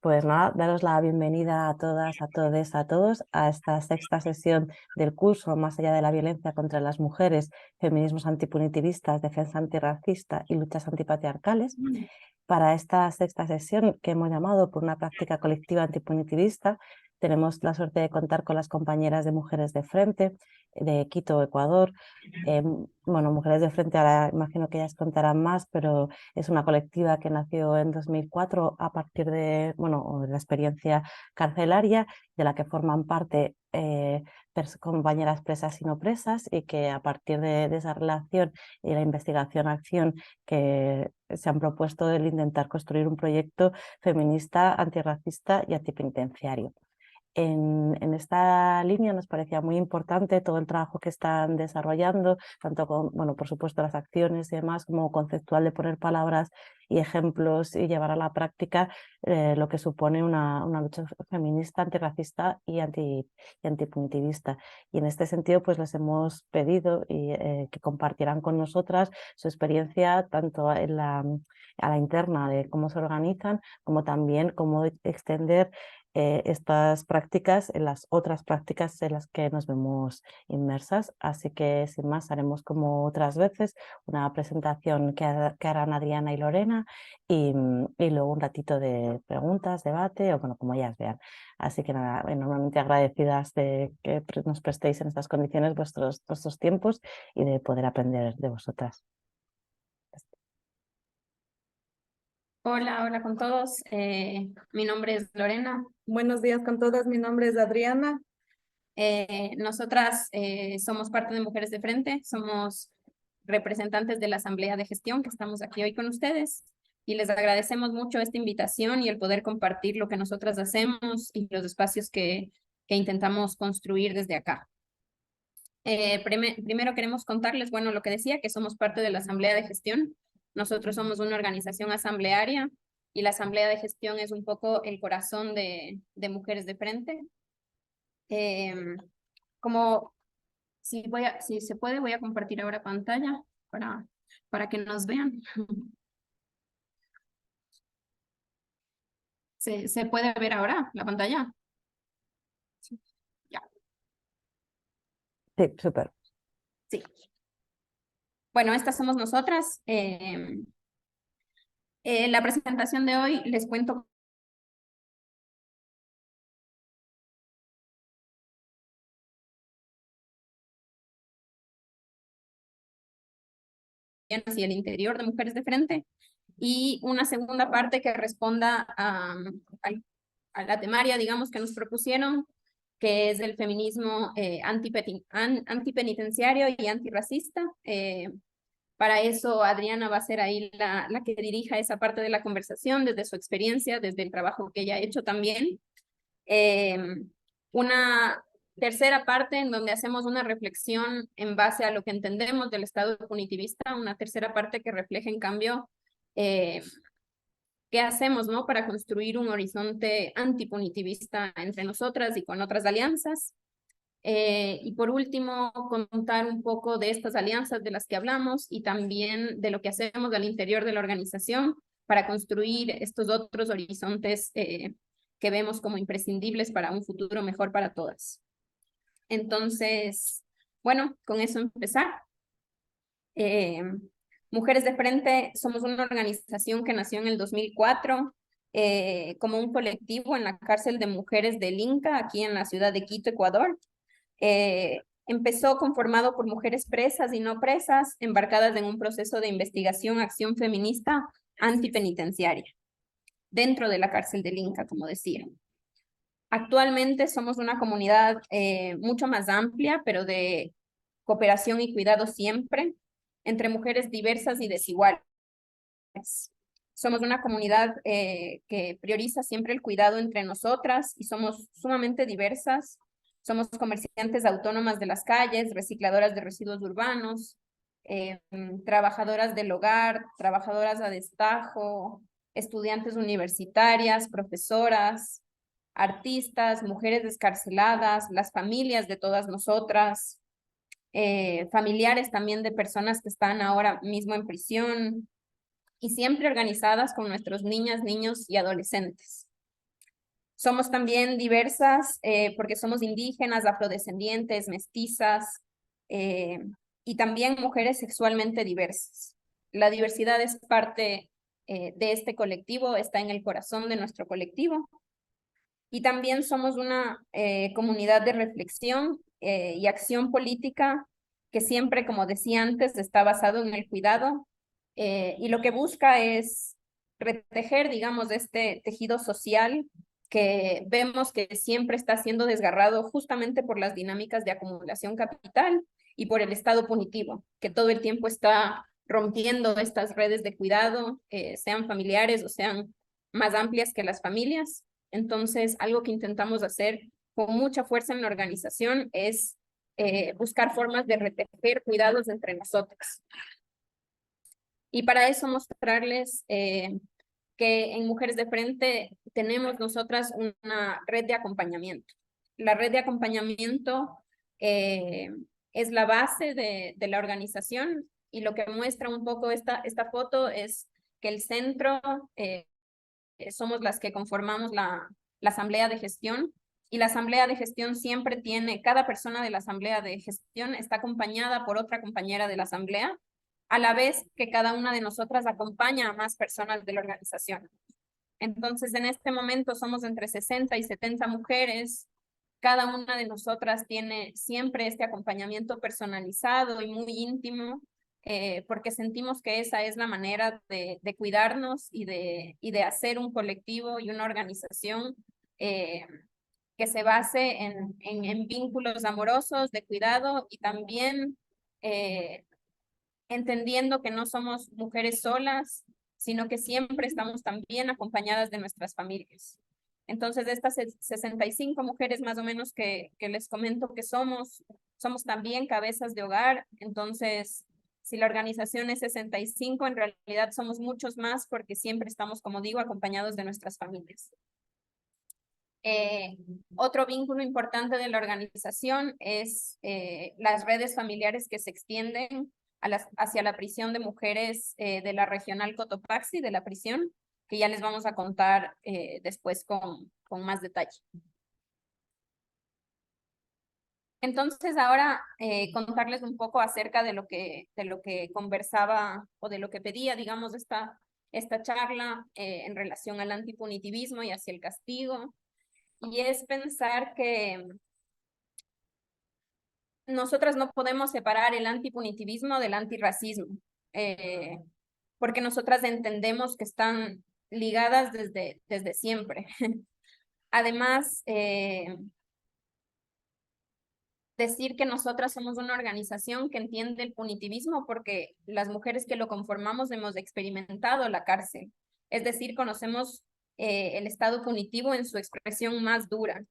Pues nada, daros la bienvenida a todas, a todes, a todos a esta sexta sesión del curso Más allá de la violencia contra las mujeres, feminismos antipunitivistas, defensa antirracista y luchas antipatriarcales. Para esta sexta sesión, que hemos llamado por una práctica colectiva antipunitivista, tenemos la suerte de contar con las compañeras de Mujeres de Frente, de Quito, Ecuador. Bueno, Mujeres de Frente, ahora imagino que ellas contarán más, pero es una colectiva que nació en 2004 a partir de, bueno, de la experiencia carcelaria, de la que forman parte compañeras presas y no presas, y que a partir de esa relación y la investigación-acción que se han propuesto el intentar construir un proyecto feminista, antirracista y antipenitenciario. En esta línea nos parecía muy importante todo el trabajo que están desarrollando, tanto con, bueno, por supuesto, las acciones y demás, como conceptual de poner palabras y ejemplos y llevar a la práctica lo que supone una lucha feminista, antirracista y antipunitivista. Y en este sentido, pues les hemos pedido que compartieran con nosotras su experiencia, tanto a la interna de cómo se organizan, como también cómo extender estas prácticas en las otras prácticas en las que nos vemos inmersas. Así que sin más haremos como otras veces una presentación que harán Adriana y Lorena y luego un ratito de preguntas, debate o bueno, como ellas vean. Así que nada, enormemente agradecidas de que nos prestéis en estas condiciones vuestros tiempos y de poder aprender de vosotras. Hola, hola con todos. Mi nombre es Lorena. Buenos días con todas, mi nombre es Adriana. Nosotras somos parte de Mujeres de Frente, somos representantes de la Asamblea de Gestión que estamos aquí hoy con ustedes y les agradecemos mucho esta invitación y el poder compartir lo que nosotras hacemos y los espacios que intentamos construir desde acá. Primero queremos contarles, bueno, lo que decía, que somos parte de la Asamblea de Gestión. Nosotros somos una organización asamblearia y la Asamblea de Gestión es un poco el corazón de Mujeres de Frente. Como si se puede, voy a compartir ahora pantalla para que nos vean. ¿Se puede ver ahora la pantalla? Sí. Ya. Sí, súper. Sí. Bueno, estas somos nosotras. La presentación de hoy les cuento hacia el interior de Mujeres de Frente y una segunda parte que responda a la temaria, digamos, que nos propusieron, que es el feminismo antipenitenciario y antirracista. Para eso, Adriana va a ser ahí la que dirija esa parte de la conversación desde su experiencia, desde el trabajo que ella ha hecho también. Una tercera parte en donde hacemos una reflexión en base a lo que entendemos del Estado punitivista, una tercera parte que refleja, en cambio, qué hacemos, ¿no?, para construir un horizonte antipunitivista entre nosotras y con otras alianzas. Y por último, contar un poco de estas alianzas de las que hablamos y también de lo que hacemos al interior de la organización para construir estos otros horizontes que vemos como imprescindibles para un futuro mejor para todas. Entonces, bueno, con eso empezar. Mujeres de Frente somos una organización que nació en el 2004 como un colectivo en la cárcel de mujeres del Inca, aquí en la ciudad de Quito, Ecuador. Empezó conformado por mujeres presas y no presas, embarcadas en un proceso de investigación, acción feminista antipenitenciaria, dentro de la cárcel del Inca, como decía. Actualmente somos una comunidad mucho más amplia, pero de cooperación y cuidado siempre, entre mujeres diversas y desiguales. Somos una comunidad que prioriza siempre el cuidado entre nosotras y somos sumamente diversas. Somos comerciantes autónomas de las calles, recicladoras de residuos urbanos, trabajadoras del hogar, trabajadoras a destajo, estudiantes universitarias, profesoras, artistas, mujeres descarceladas, las familias de todas nosotras, familiares también de personas que están ahora mismo en prisión, y siempre organizadas con nuestros niñas, niños y adolescentes. Somos también diversas porque somos indígenas, afrodescendientes, mestizas y también mujeres sexualmente diversas. La diversidad es parte de este colectivo, está en el corazón de nuestro colectivo. Y también somos una comunidad de reflexión y acción política que siempre, como decía antes, está basado en el cuidado y lo que busca es retejer, digamos, este tejido social que vemos que siempre está siendo desgarrado justamente por las dinámicas de acumulación capital y por el Estado punitivo, que todo el tiempo está rompiendo estas redes de cuidado, sean familiares o sean más amplias que las familias. Entonces, algo que intentamos hacer con mucha fuerza en la organización es buscar formas de retejer cuidados entre nosotros. Y para eso mostrarles que en Mujeres de Frente tenemos nosotras una red de acompañamiento. La red de acompañamiento es la base de la organización y lo que muestra un poco esta foto es que el centro somos las que conformamos la asamblea de gestión y la asamblea de gestión siempre tiene, cada persona de la asamblea de gestión está acompañada por otra compañera de la asamblea, a la vez que cada una de nosotras acompaña a más personas de la organización. Entonces, en este momento somos entre 60 y 70 mujeres. Cada una de nosotras tiene siempre este acompañamiento personalizado y muy íntimo, porque sentimos que esa es la manera de cuidarnos y de hacer un colectivo y una organización que se base en vínculos amorosos, de cuidado y también entendiendo que no somos mujeres solas, sino que siempre estamos también acompañadas de nuestras familias. Entonces, de estas 65 mujeres más o menos que les comento que somos también cabezas de hogar. Entonces, si la organización es 65, en realidad somos muchos más porque siempre estamos, como digo, acompañados de nuestras familias. Otro vínculo importante de la organización es las redes familiares que se extienden hacia la prisión de mujeres de la regional Cotopaxi, de la prisión, que ya les vamos a contar después con más detalle. Entonces, ahora contarles un poco acerca de lo que conversaba o de lo que pedía, digamos, esta charla en relación al antipunitivismo y hacia el castigo. Y es pensar que nosotras no podemos separar el antipunitivismo del antirracismo, porque nosotras entendemos que están ligadas desde siempre. Además, decir que nosotras somos una organización que entiende el punitivismo porque las mujeres que lo conformamos hemos experimentado la cárcel. Es decir, conocemos el estado punitivo en su expresión más dura.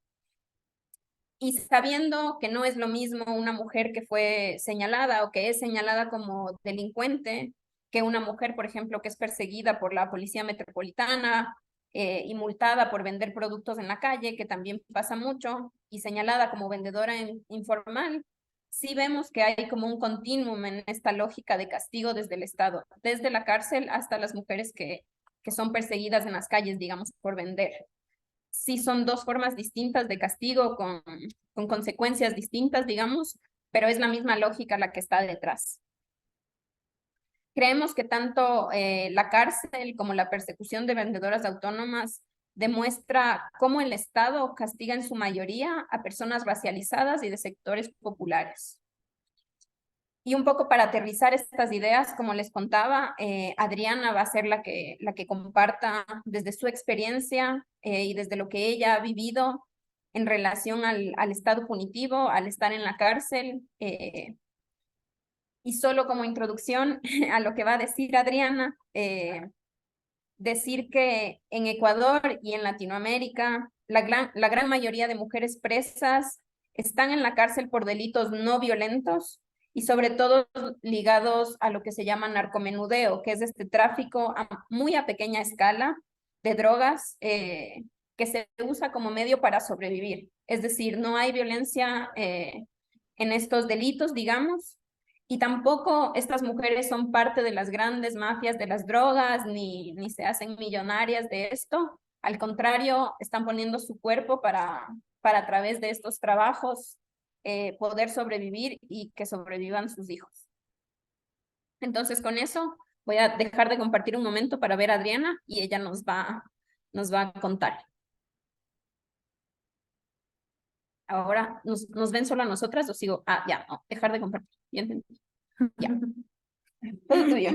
Y sabiendo que no es lo mismo una mujer que fue señalada o que es señalada como delincuente que una mujer, por ejemplo, que es perseguida por la policía metropolitana y multada por vender productos en la calle, que también pasa mucho, y señalada como vendedora informal, sí vemos que hay como un continuum en esta lógica de castigo desde el Estado, desde la cárcel hasta las mujeres que son perseguidas en las calles, digamos, por vender. Sí son dos formas distintas de castigo con consecuencias distintas, digamos, pero es la misma lógica la que está detrás. Creemos que tanto la cárcel como la persecución de vendedoras autónomas demuestra cómo el Estado castiga en su mayoría a personas racializadas y de sectores populares. Y un poco para aterrizar estas ideas, como les contaba, Adriana va a ser la que comparta desde su experiencia y desde lo que ella ha vivido en relación al estado punitivo, al estar en la cárcel. Y solo como introducción a lo que va a decir Adriana, decir que en Ecuador y en Latinoamérica, la gran mayoría de mujeres presas están en la cárcel por delitos no violentos, y sobre todo ligados a lo que se llama narcomenudeo, que es este tráfico muy a pequeña escala de drogas que se usa como medio para sobrevivir. Es decir, no hay violencia en estos delitos, digamos, Y tampoco estas mujeres son parte de las grandes mafias de las drogas, ni se hacen millonarias de esto. Al contrario, están poniendo su cuerpo para a través de estos trabajos poder sobrevivir y que sobrevivan sus hijos. Entonces, con eso voy a dejar de compartir un momento para ver a Adriana y ella nos va a contar. Ahora, ¿nos ven solo a nosotras o sigo? Ah, ya, no, dejar de compartir. Ya entendí. Ya. Todo tuyo.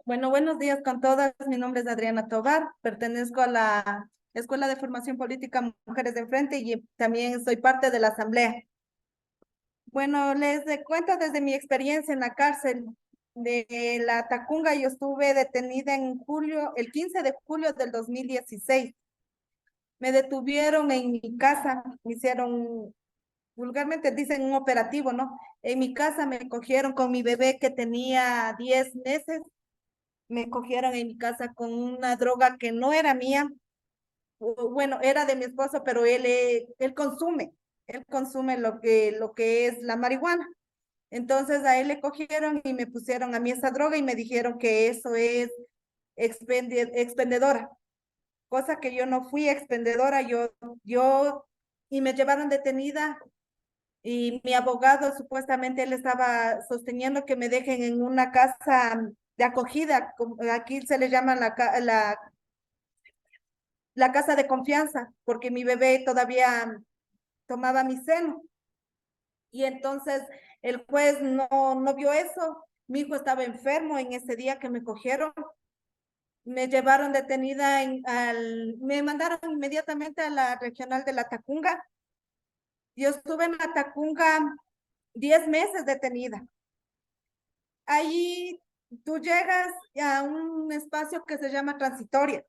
Bueno, buenos días con todas. Mi nombre es Adriana Tobar. Pertenezco a la Escuela de Formación Política Mujeres de Enfrente y también soy parte de la asamblea. Bueno, les cuento desde mi experiencia en la cárcel de la Tacunga. Yo estuve detenida en julio, el 15 de julio del 2016. Me detuvieron en mi casa, me hicieron, vulgarmente dicen un operativo, ¿no? En mi casa me cogieron con mi bebé que tenía 10 meses. Me cogieron en mi casa con una droga que no era mía. Bueno, era de mi esposo, pero él consume lo que es la marihuana. Entonces a él le cogieron y me pusieron a mí esa droga y me dijeron que eso es expendedora, cosa que yo no fui expendedora, y me llevaron detenida y mi abogado supuestamente él estaba sosteniendo que me dejen en una casa de acogida, aquí se le llama la casa de confianza, porque mi bebé todavía tomaba mi seno. Y entonces el juez no vio eso. Mi hijo estaba enfermo en ese día que me cogieron. Me llevaron detenida me mandaron inmediatamente a la regional de la Tacunga. Yo estuve en la Tacunga 10 meses detenida. Ahí tú llegas a un espacio que se llama transitoria.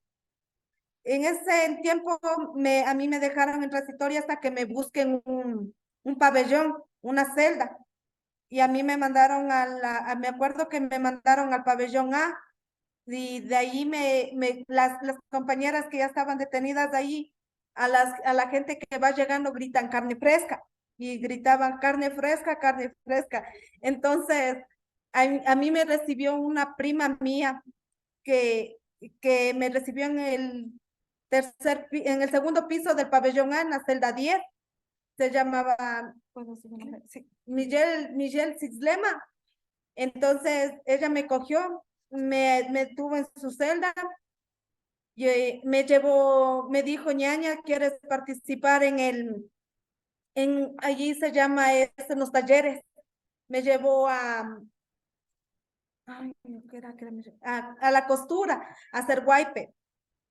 En ese tiempo a mí me dejaron en transitoria hasta que me busquen un pabellón, una celda. Y a mí me mandaron me acuerdo que me mandaron al pabellón A, y de ahí las compañeras que ya estaban detenidas de ahí, a la gente que va llegando gritan carne fresca, y gritaban carne fresca, carne fresca. Entonces, a mí me recibió una prima mía que, que me recibió en el segundo piso del pabellón A, en la celda 10. Se llamaba, ¿cómo se llama? Sí, Michelle Sislema. Entonces ella me cogió, me tuvo en su celda y me llevó, me dijo, ñaña, ¿quieres participar allí se llama, en los talleres? Me llevó ay, ¿qué era? A la costura, a hacer guaype.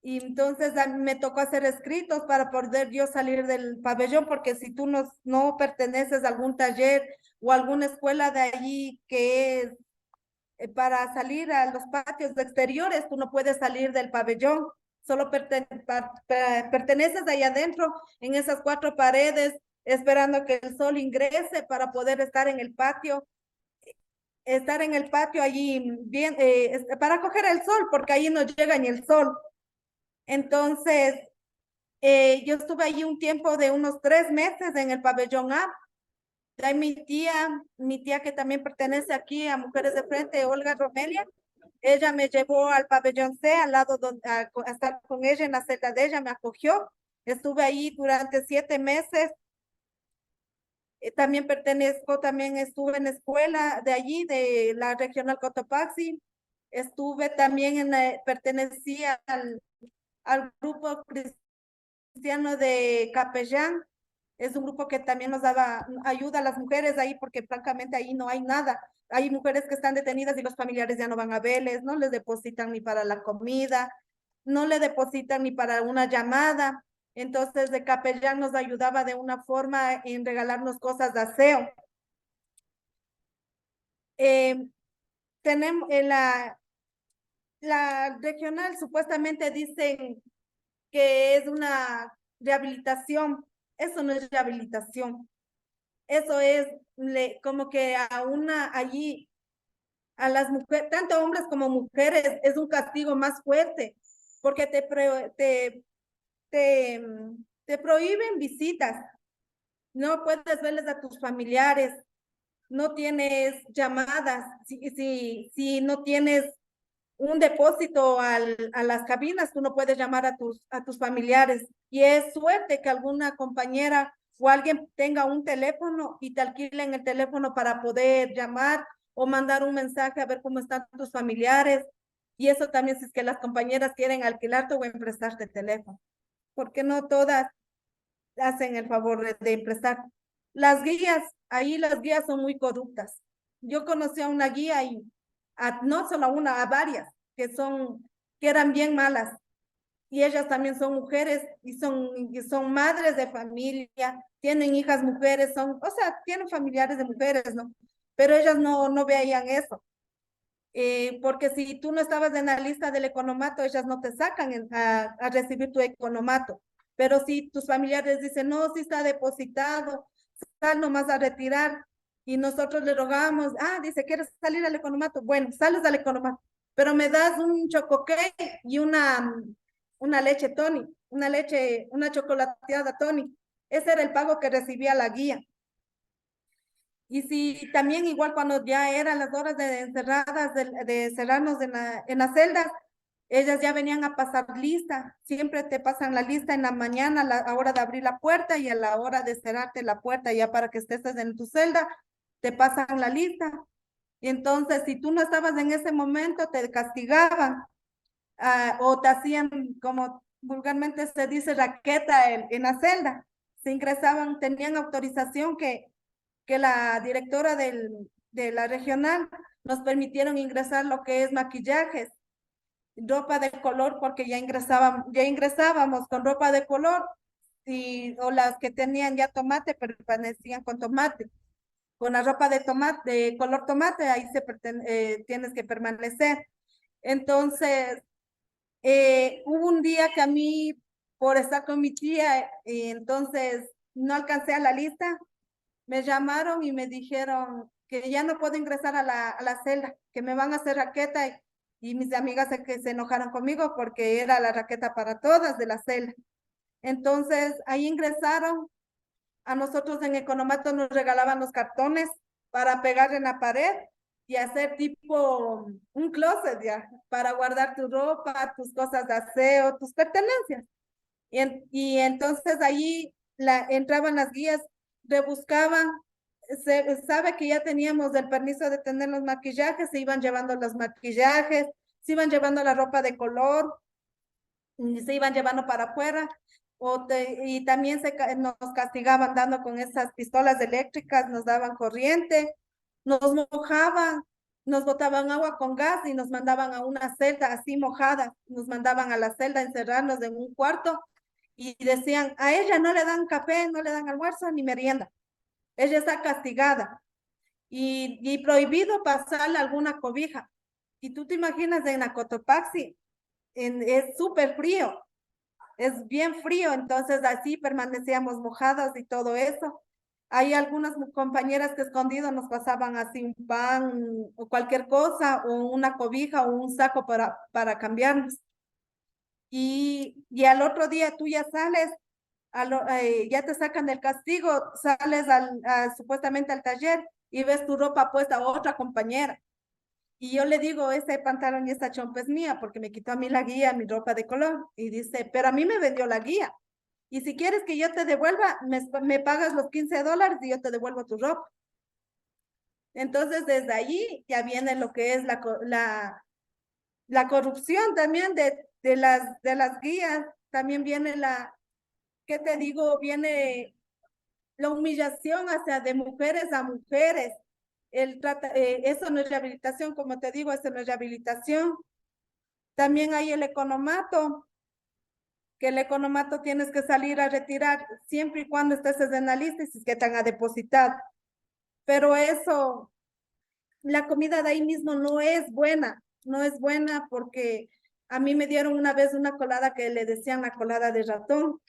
Y entonces a mí me tocó hacer escritos para poder yo salir del pabellón, porque si tú no perteneces a algún taller o alguna escuela de allí que es para salir a los patios exteriores, tú no puedes salir del pabellón, solo perteneces ahí adentro, en esas 4 paredes, esperando que el sol ingrese para poder estar en el patio allí bien, para coger el sol, porque ahí no llega ni el sol. Entonces, yo estuve allí un tiempo de unos 3 meses en el pabellón A. Hay mi tía que también pertenece aquí a Mujeres de Frente, Olga Romelia. Ella me llevó al pabellón C, al lado a estar con ella en la celda de ella, me acogió. Estuve ahí durante 7 meses. También estuve en la escuela de allí, de la regional Cotopaxi. Estuve también pertenecía al grupo cristiano de Capellán. Es un grupo que también nos daba ayuda a las mujeres ahí, porque francamente ahí no hay nada. Hay mujeres que están detenidas y los familiares ya no van a verles, no les depositan ni para la comida, no le depositan ni para una llamada. Entonces, de capellán nos ayudaba de una forma en regalarnos cosas de aseo. Tenemos la regional, supuestamente dicen que es una rehabilitación. Eso no es rehabilitación. Eso es como que allí, a las mujeres, tanto hombres como mujeres, es un castigo más fuerte, porque te prohíben visitas, no puedes verles a tus familiares, no tienes llamadas, si no tienes un depósito a las cabinas, tú no puedes llamar a tus familiares. Y es suerte que alguna compañera o alguien tenga un teléfono y te alquilen el teléfono para poder llamar o mandar un mensaje a ver cómo están tus familiares. Y eso también si es que las compañeras quieren alquilarte o emprestarte teléfono. Porque no todas hacen el favor de prestar. Las guías, ahí las guías son muy corruptas. Yo conocí a una guía y no solo a una, a varias, que eran bien malas. Y ellas también son mujeres y son madres de familia, tienen hijas mujeres, o sea, tienen familiares de mujeres, ¿no? Pero ellas no veían eso. Porque si tú no estabas en la lista del economato, ellas no te sacan a recibir tu economato. Pero si tus familiares dicen, no, sí está depositado, sal nomás a retirar, y nosotros le rogamos, dice, ¿quieres salir al economato? Bueno, sales al economato, pero me das un chocoque y una leche Tony, una chocolateada Tony. Ese era el pago que recibía la guía. Y si también igual cuando ya eran las horas de encerradas, de cerrarnos en las celdas, ellas ya venían a pasar lista. Siempre te pasan la lista en la mañana, a la hora de abrir la puerta y a la hora de cerrarte la puerta ya para que estés en tu celda, te pasan la lista. Y entonces, si tú no estabas en ese momento, te castigaban o te hacían, como vulgarmente se dice, raqueta en la celda. Se ingresaban, tenían autorización que la directora de la regional nos permitieron ingresar lo que es maquillajes, ropa de color, porque ya ingresábamos con ropa de color o las que tenían ya tomate permanecían con tomate. Con la ropa de tomate, de color tomate, ahí tienes que permanecer. Entonces, hubo un día que a mí, por estar con mi tía, entonces no alcancé a la lista, me llamaron y me dijeron que ya no puedo ingresar a la celda, que me van a hacer raqueta y mis amigas que se enojaron conmigo porque era la raqueta para todas de la celda. Entonces ahí ingresaron, a nosotros en Economato nos regalaban los cartones para pegar en la pared y hacer tipo un closet ya, para guardar tu ropa, tus cosas de aseo, tus pertenencias. Y entonces ahí entraban las guías, rebuscaban, sabe que ya teníamos el permiso de tener los maquillajes, se iban llevando los maquillajes, se iban llevando la ropa de color, y se iban llevando para afuera, y también nos castigaban dando con esas pistolas eléctricas, nos daban corriente, nos mojaban, nos botaban agua con gas y nos mandaban a una celda así mojada, nos mandaban a la celda a encerrarnos en un cuarto y decían, a ella no le dan café, no le dan almuerzo ni merienda, ella está castigada y prohibido pasarle alguna cobija. Y tú te imaginas en la Cotopaxi, es súper frío, es bien frío, entonces así permanecíamos mojados y todo eso. Hay algunas compañeras que escondido nos pasaban así un pan o cualquier cosa, o una cobija o un saco para cambiarnos. Y al otro día tú ya sales, ya te sacan del castigo, sales supuestamente al taller y ves tu ropa puesta a otra compañera. Y yo le digo, ese pantalón y esta chompa es mía porque me quitó a mí la guía, mi ropa de color. Y dice, pero a mí me vendió la guía. Y si quieres que yo te devuelva, me pagas los $15 y yo te devuelvo tu ropa. Entonces, desde allí ya viene lo que es la corrupción también de las guías. También viene ¿qué te digo? Viene la humillación hacia de mujeres a mujeres. Eso no es rehabilitación, como te digo, eso no es rehabilitación. También hay el economato, que el economato tienes que salir a retirar siempre y cuando estés en la lista y si es que te han depositado. Pero eso, la comida de ahí mismo no es buena, no es buena porque a mí me dieron una vez una colada que le decían la colada de ratón.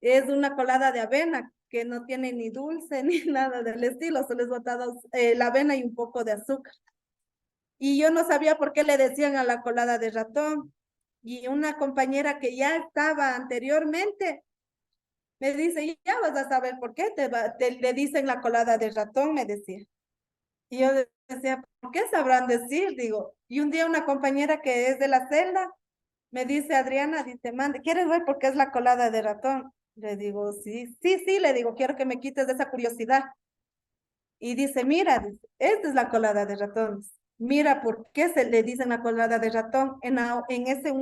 Es una colada de avena que no tiene ni dulce ni nada del estilo, solo es botado la avena y un poco de azúcar. Y yo no sabía por qué le decían a la colada de ratón. Y una compañera que ya estaba anteriormente me dice, ya vas a saber por qué le dicen la colada de ratón, me decía. Y yo decía, ¿por qué sabrán decir? Digo, y un día una compañera que es de la celda me dice, Adriana, dice, mande, ¿quieres ver por qué es la colada de ratón? Le digo, sí, sí, sí, le digo, quiero que me quites de esa curiosidad. Y dice, mira, dice, esta es la colada de ratones. Mira por qué se le dicen la colada de ratón en ese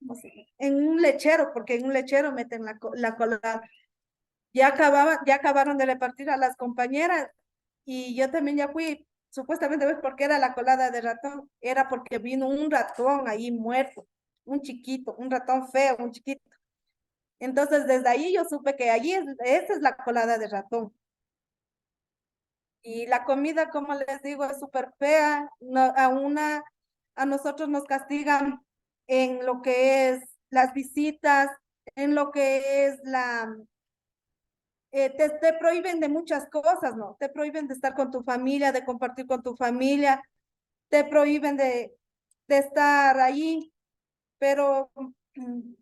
no sé, en un lechero, porque en un lechero meten la colada. Ya acabaron de repartir a las compañeras y yo también ya fui, supuestamente, ¿ves por qué era la colada de ratón? Era porque vino un ratón ahí muerto, un chiquito, un ratón feo, un chiquito. Entonces, desde ahí yo supe que esa es la colada de ratón. Y la comida, como les digo, es súper fea. No, a nosotros nos castigan en lo que es las visitas, en lo que es te prohíben de muchas cosas, ¿no? Te prohíben de estar con tu familia, de compartir con tu familia, te prohíben de estar ahí, pero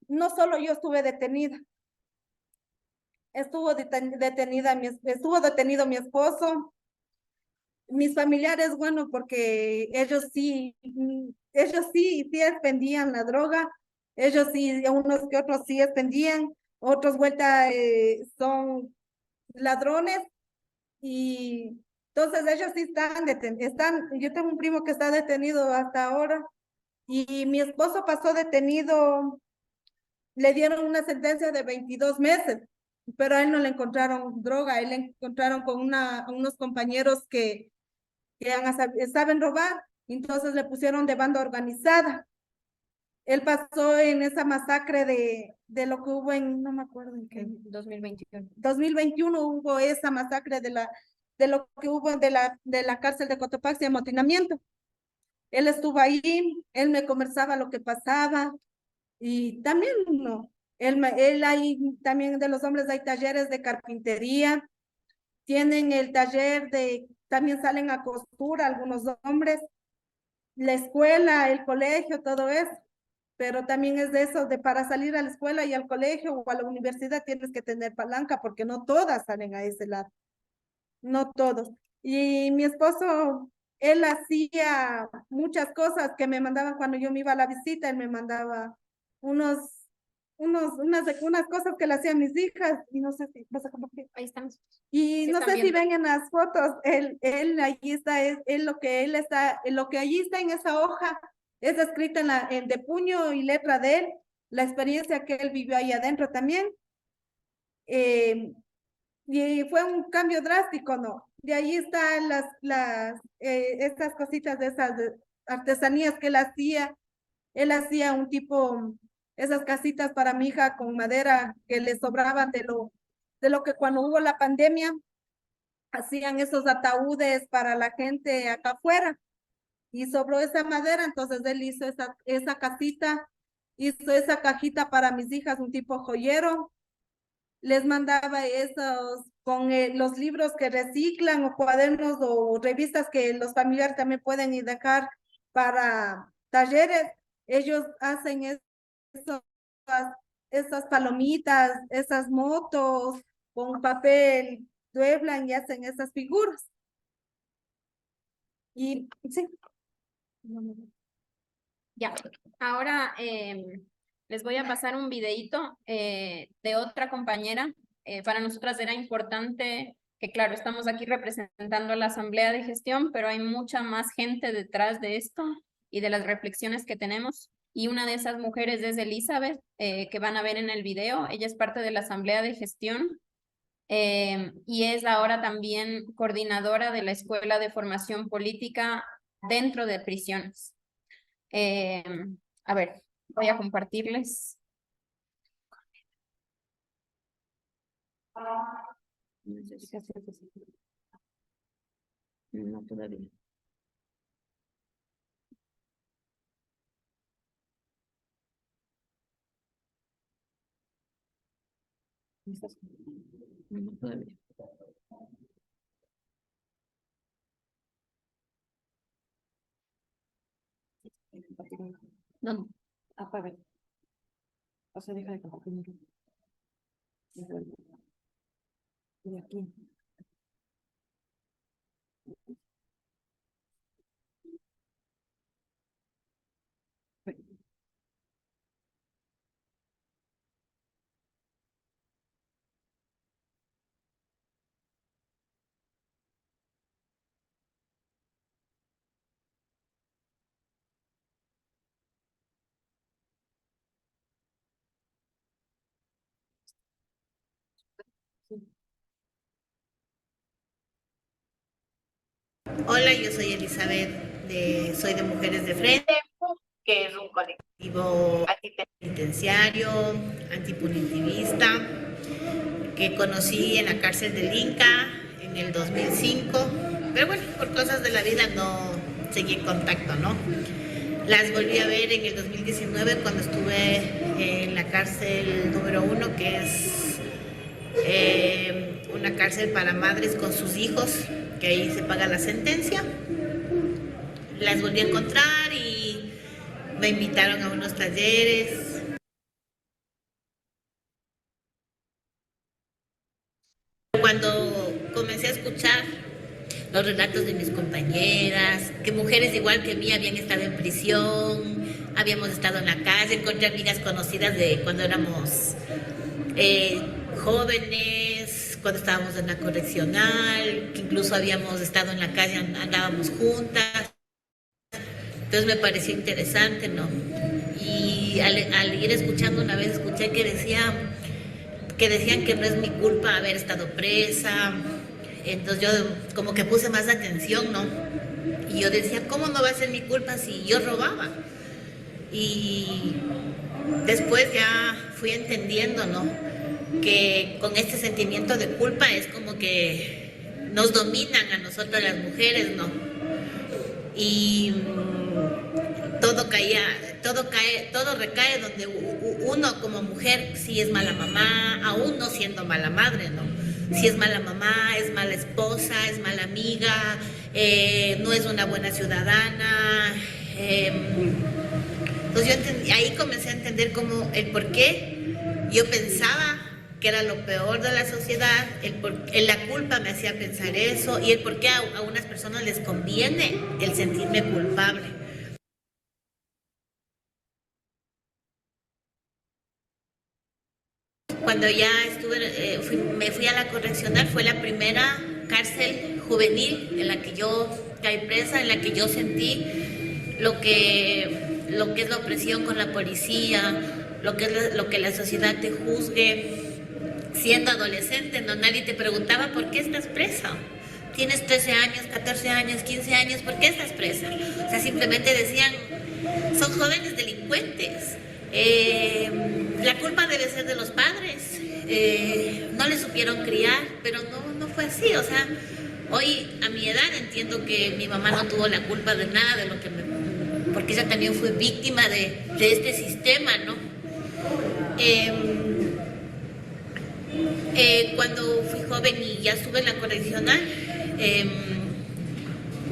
no solo yo estuve detenida, estuvo detenido mi esposo, mis familiares, bueno, porque ellos sí expendían la droga, ellos sí, unos que otros sí expendían, otros vuelta son ladrones y entonces ellos sí yo tengo un primo que está detenido hasta ahora y mi esposo pasó detenido, le dieron una sentencia de 22 meses, pero a él no le encontraron droga, a él le encontraron con unos compañeros que saben robar, entonces le pusieron de banda organizada. Él pasó en esa masacre de lo que hubo no me acuerdo en qué. 2021. 2021 hubo esa masacre de lo que hubo de la cárcel de Cotopaxi, amotinamiento. Él estuvo ahí, él me conversaba lo que pasaba y también no. Él ahí, también de los hombres hay talleres de carpintería, tienen el taller también salen a costura algunos hombres, la escuela, el colegio, todo eso, pero también es de eso, de para salir a la escuela y al colegio o a la universidad tienes que tener palanca porque no todas salen a ese lado, no todos. Y mi esposo, él hacía muchas cosas que me mandaban cuando yo me iba a la visita, él me mandaba unos, unas cosas que le hacían mis hijas y no sé si vas a compartir. Ahí estamos. Y Sí, no están sé si viendo. ven en las fotos, él allí está, lo que allí está en esa hoja, es escrito de puño y letra de él, la experiencia que él vivió ahí adentro también. Y fue un cambio drástico, ¿no? De ahí están estas cositas de esas artesanías que él hacía un tipo, esas casitas para mi hija con madera que le sobraban de lo que cuando hubo la pandemia, hacían esos ataúdes para la gente acá afuera y sobró esa madera, entonces él hizo esa casita, hizo esa cajita para mis hijas, un tipo joyero, les mandaba esos con los libros que reciclan o cuadernos o revistas que los familiares también pueden ir dejar para talleres, ellos hacen esas palomitas, esas motos con papel, dueblan y hacen esas figuras. Y sí. Ya, ahora les voy a pasar un videíto de otra compañera. Para nosotras era importante que, claro, estamos aquí representando a la Asamblea de Gestión, pero hay mucha más gente detrás de esto y de las reflexiones que tenemos. Y una de esas mujeres es Elizabeth, que van a ver en el video. Ella es parte de la Asamblea de Gestión y es ahora también coordinadora de la Escuela de Formación Política dentro de prisiones. Eh, a ver, voy a compartirles. No sé si no, todavía. No, todavía. No, apaga. O sea, deja de compartir. Y aquí. Hola, yo soy Elizabeth, soy de Mujeres de Frente, que es un colectivo antipenitenciario, antipunitivista, que conocí en la cárcel del Inca en el 2005, pero bueno, por cosas de la vida no seguí en contacto, ¿no? Las volví a ver en el 2019 cuando estuve en la cárcel número 1, que es una cárcel para madres con sus hijos, que ahí se paga la sentencia. Las volví a encontrar y me invitaron a unos talleres. Cuando comencé a escuchar los relatos de mis compañeras, que mujeres igual que mí habían estado en prisión, habíamos estado en la calle, encontré amigas conocidas de cuando éramos jóvenes, cuando estábamos en la correccional, que incluso habíamos estado en la calle, andábamos juntas. Entonces me pareció interesante, ¿no? Y al ir escuchando una vez, escuché que decían que no es mi culpa haber estado presa. Entonces yo como que puse más atención, ¿no? Y yo decía, ¿cómo no va a ser mi culpa si yo robaba? Y después ya fui entendiendo, ¿no? Que con este sentimiento de culpa es como que nos dominan a nosotras las mujeres, ¿no? Y todo recae donde uno como mujer sí es mala mamá, aún no siendo mala madre, ¿no? Si es mala mamá, es mala esposa, es mala amiga, no es una buena ciudadana. Entonces ahí comencé a entender como el por qué yo pensaba que era lo peor de la sociedad, la culpa me hacía pensar eso y el por qué a unas personas les conviene el sentirme culpable. Cuando ya me fui a la correccional, fue la primera cárcel juvenil en la que yo caí presa, en la que yo sentí lo que es la opresión con la policía, lo que la sociedad te juzgue. Siendo adolescente, no, nadie te preguntaba por qué estás presa. Tienes 13 años, 14 años, 15 años, ¿por qué estás presa? O sea, simplemente decían, son jóvenes delincuentes. La culpa debe ser de los padres. No les supieron criar, pero no fue así. O sea, hoy a mi edad entiendo que mi mamá no tuvo la culpa de nada de lo que porque ella también fue víctima de este sistema, ¿no? Cuando fui joven y ya estuve en la correccional,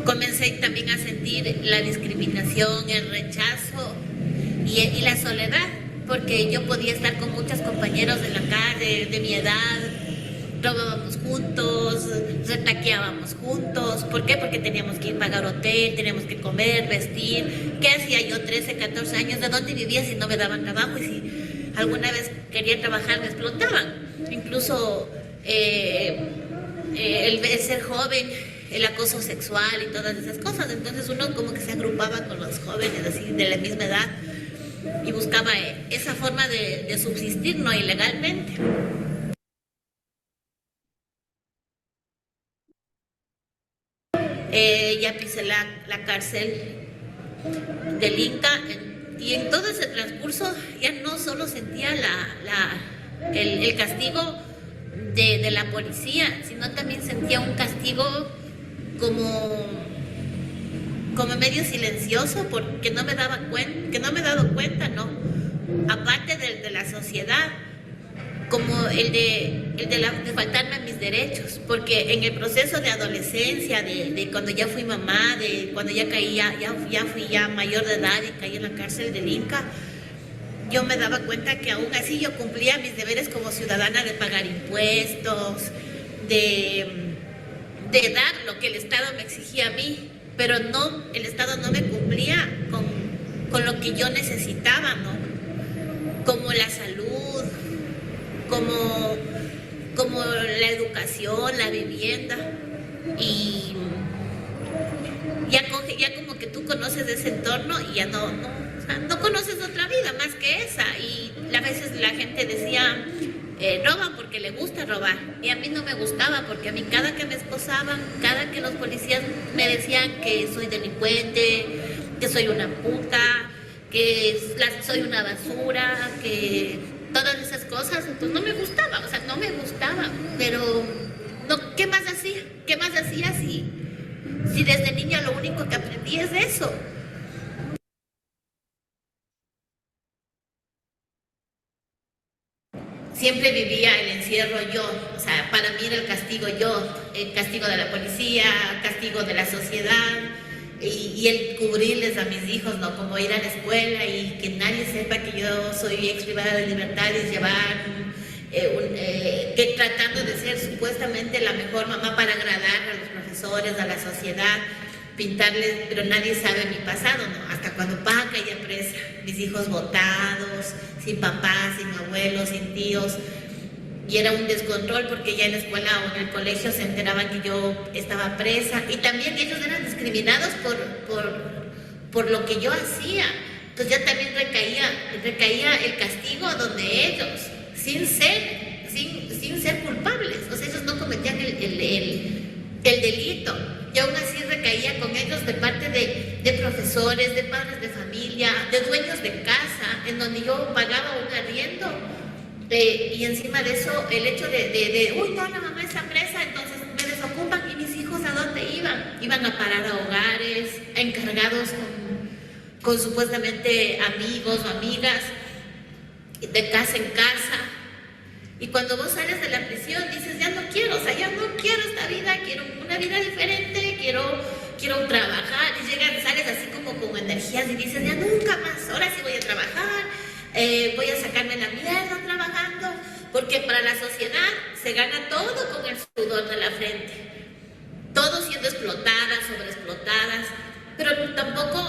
comencé también a sentir la discriminación, el rechazo y la soledad, porque yo podía estar con muchos compañeros de la calle, de mi edad, robábamos juntos, retaqueábamos juntos. ¿Por qué? Porque teníamos que ir a pagar hotel, teníamos que comer, vestir. ¿Qué hacía yo 13, 14 años? ¿De dónde vivía si no me daban trabajo? Y si alguna vez quería trabajar me explotaban. Incluso el ser joven, el acoso sexual y todas esas cosas. Entonces uno como que se agrupaba con los jóvenes así de la misma edad y buscaba esa forma de subsistir, no ilegalmente. Ya pisé la cárcel del Inca y en todo ese transcurso ya no solo sentía el castigo de la policía, sino también sentía un castigo como medio silencioso, porque no me daba cuenta, que no me he dado cuenta, ¿no? Aparte de la sociedad, como el de faltarme a mis derechos, porque en el proceso de adolescencia, de cuando ya fui mamá, de cuando ya fui mayor de edad y caí en la cárcel del Inca, yo me daba cuenta que aún así yo cumplía mis deberes como ciudadana de pagar impuestos, de de dar lo que el Estado me exigía a mí, pero no, el Estado no me cumplía con lo que yo necesitaba, ¿no? Como la salud, como la educación, la vivienda. Y ya como que tú conoces ese entorno y ya o sea, no conoces otra vida más que esa. Y a veces la gente decía, roban porque le gusta robar. Y a mí no me gustaba, porque a mí cada que me esposaban, cada que los policías me decían que soy delincuente, que soy una puta, que soy una basura, que todas esas cosas, entonces no me gustaba, o sea, no me gustaba, pero no, ¿qué más hacía? ¿Qué más hacía si desde niña lo único que aprendí es eso? Siempre vivía el encierro yo, o sea, para mí era el castigo yo, el castigo de la policía, el castigo de la sociedad, y el cubrirles a mis hijos, ¿no? Como ir a la escuela y que nadie sepa que yo soy ex privada de libertad y llevar, que tratando de ser supuestamente la mejor mamá para agradar a los profesores, a la sociedad, pintarles, pero nadie sabe mi pasado, ¿no? Hasta cuando caía presa, mis hijos botados, sin papá, sin abuelos, sin tíos. Y era un descontrol porque ya en la escuela o en el colegio se enteraban que yo estaba presa, y también ellos eran discriminados por lo que yo hacía. Entonces ya también recaía el castigo donde ellos, sin ser culpables, o sea, ellos no cometían el delito, y aún así recaía con ellos de parte de profesores, de padres de familia, de dueños de casa, en donde yo pagaba un arriendo. Y encima de eso, el hecho uy, no, la mamá está presa, entonces me desocupan. ¿Y mis hijos a dónde iban? Iban a parar a hogares, encargados con supuestamente amigos o amigas, de casa en casa. Y cuando vos sales de la prisión dices, ya no quiero, o sea, ya no quiero esta vida, quiero una vida diferente, quiero trabajar. Y sales así como con energías y dices, ya nunca más, ahora sí voy a trabajar. Voy a sacarme la mierda trabajando, porque para la sociedad se gana todo con el sudor de la frente, todo siendo explotadas, sobreexplotadas, pero tampoco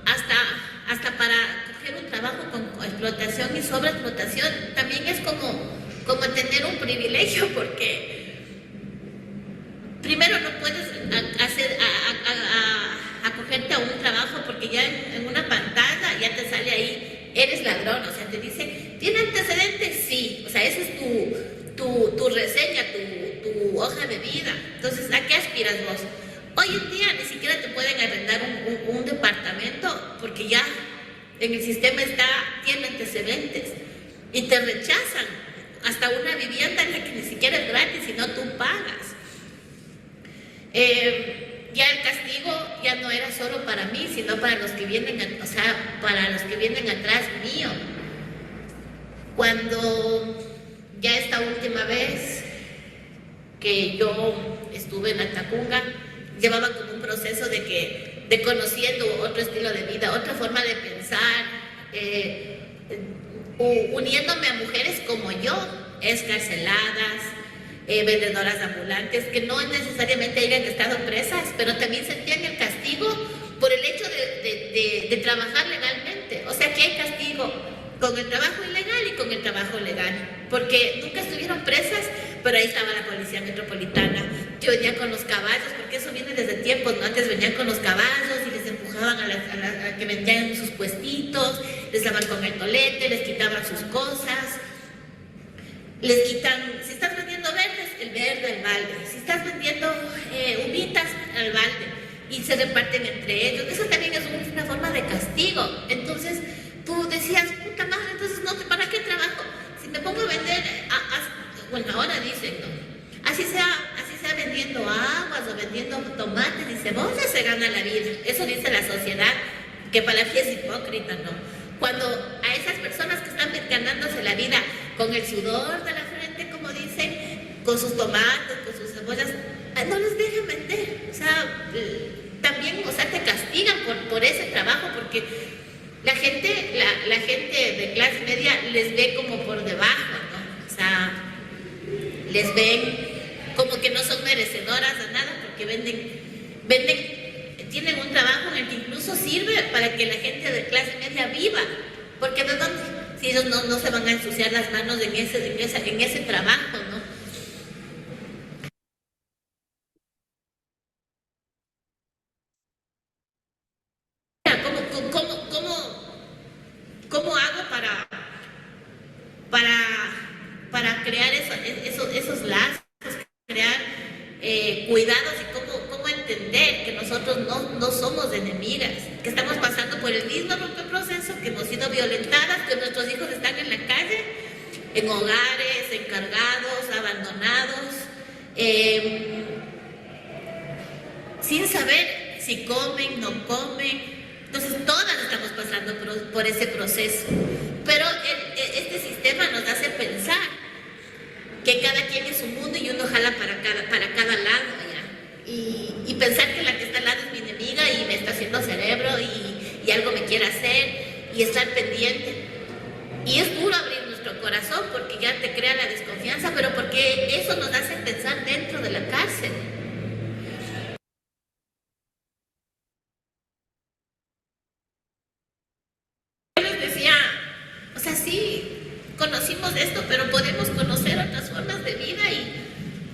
hasta para coger un trabajo con explotación y sobreexplotación también es como tener un privilegio, porque primero no puedes acogerte a un trabajo porque ya en una pantalla ya te sale ahí, eres ladrón, o sea, te dice, ¿tiene antecedentes? Sí, o sea, esa es tu reseña, tu hoja de vida. Entonces, ¿a qué aspiras vos? Hoy en día ni siquiera te pueden arrendar un departamento porque ya en el sistema tiene antecedentes y te rechazan hasta una vivienda en la que ni siquiera es gratis, sino tú pagas. Ya el castigo ya no era solo para mí, sino para los que vienen, para los que vienen atrás mío. Cuando ya esta última vez que yo estuve en la Tacunga, llevaba como un proceso de conociendo otro estilo de vida, otra forma de pensar, uniéndome a mujeres como yo, excarceladas, vendedoras ambulantes, que no necesariamente hayan estado presas, pero también sentían el castigo por el hecho de trabajar legalmente. O sea que hay castigo con el trabajo ilegal y con el trabajo legal, porque nunca estuvieron presas, pero ahí estaba la policía metropolitana, que venía con los caballos, porque eso viene desde tiempos, ¿no? Antes venían con los caballos y les empujaban a que vendían sus puestitos, les daban con el tolete, les quitaban sus cosas. Les quitan, si estás vendiendo verdes, el verde, el balde. Si estás vendiendo uvitas, el balde. Y se reparten entre ellos. Eso también es una forma de castigo. Entonces, tú decías, puta madre, entonces, no, ¿para qué trabajo? Si me pongo a vender, bueno, ahora dicen, ¿no? Así sea vendiendo aguas o vendiendo tomates y cebollas, se gana la vida. Eso dice la sociedad, que para la fe es hipócrita, ¿no? Cuando a esas personas que están ganándose la vida con el sudor de la frente, como dicen, con sus tomates, con sus cebollas, no les dejen vender. O sea, también, o sea, te castigan por ese trabajo, porque la gente de clase media les ve como por debajo, ¿no? O sea, les ven como que no son merecedoras de nada, porque tienen un trabajo en el que incluso sirve para que la gente de clase media viva, porque ¿de dónde? Si ellos no se van a ensuciar las manos en ese trabajo, ¿no? ¿Cómo hago para crear esos lazos, crear cuidados y cómo entender que nosotros no somos enemigas, que estamos pasando por el mismo proceso, que hemos sido violentadas, que nuestros hijos están en la calle, en hogares, encargados, abandonados, sin saber si comen, no comen. Entonces todas estamos pasando por ese proceso, pero este sistema nos hace pensar que cada quien es un mundo y uno jala para cada lado, ¿ya? Y pensar que la que está al lado es mi enemiga y me está haciendo cerebro y algo me quiere hacer y estar pendiente. Y es duro abrir nuestro corazón porque ya te crea la desconfianza, pero porque eso nos hace pensar dentro de la cárcel. Conocimos esto, pero podemos conocer otras formas de vida y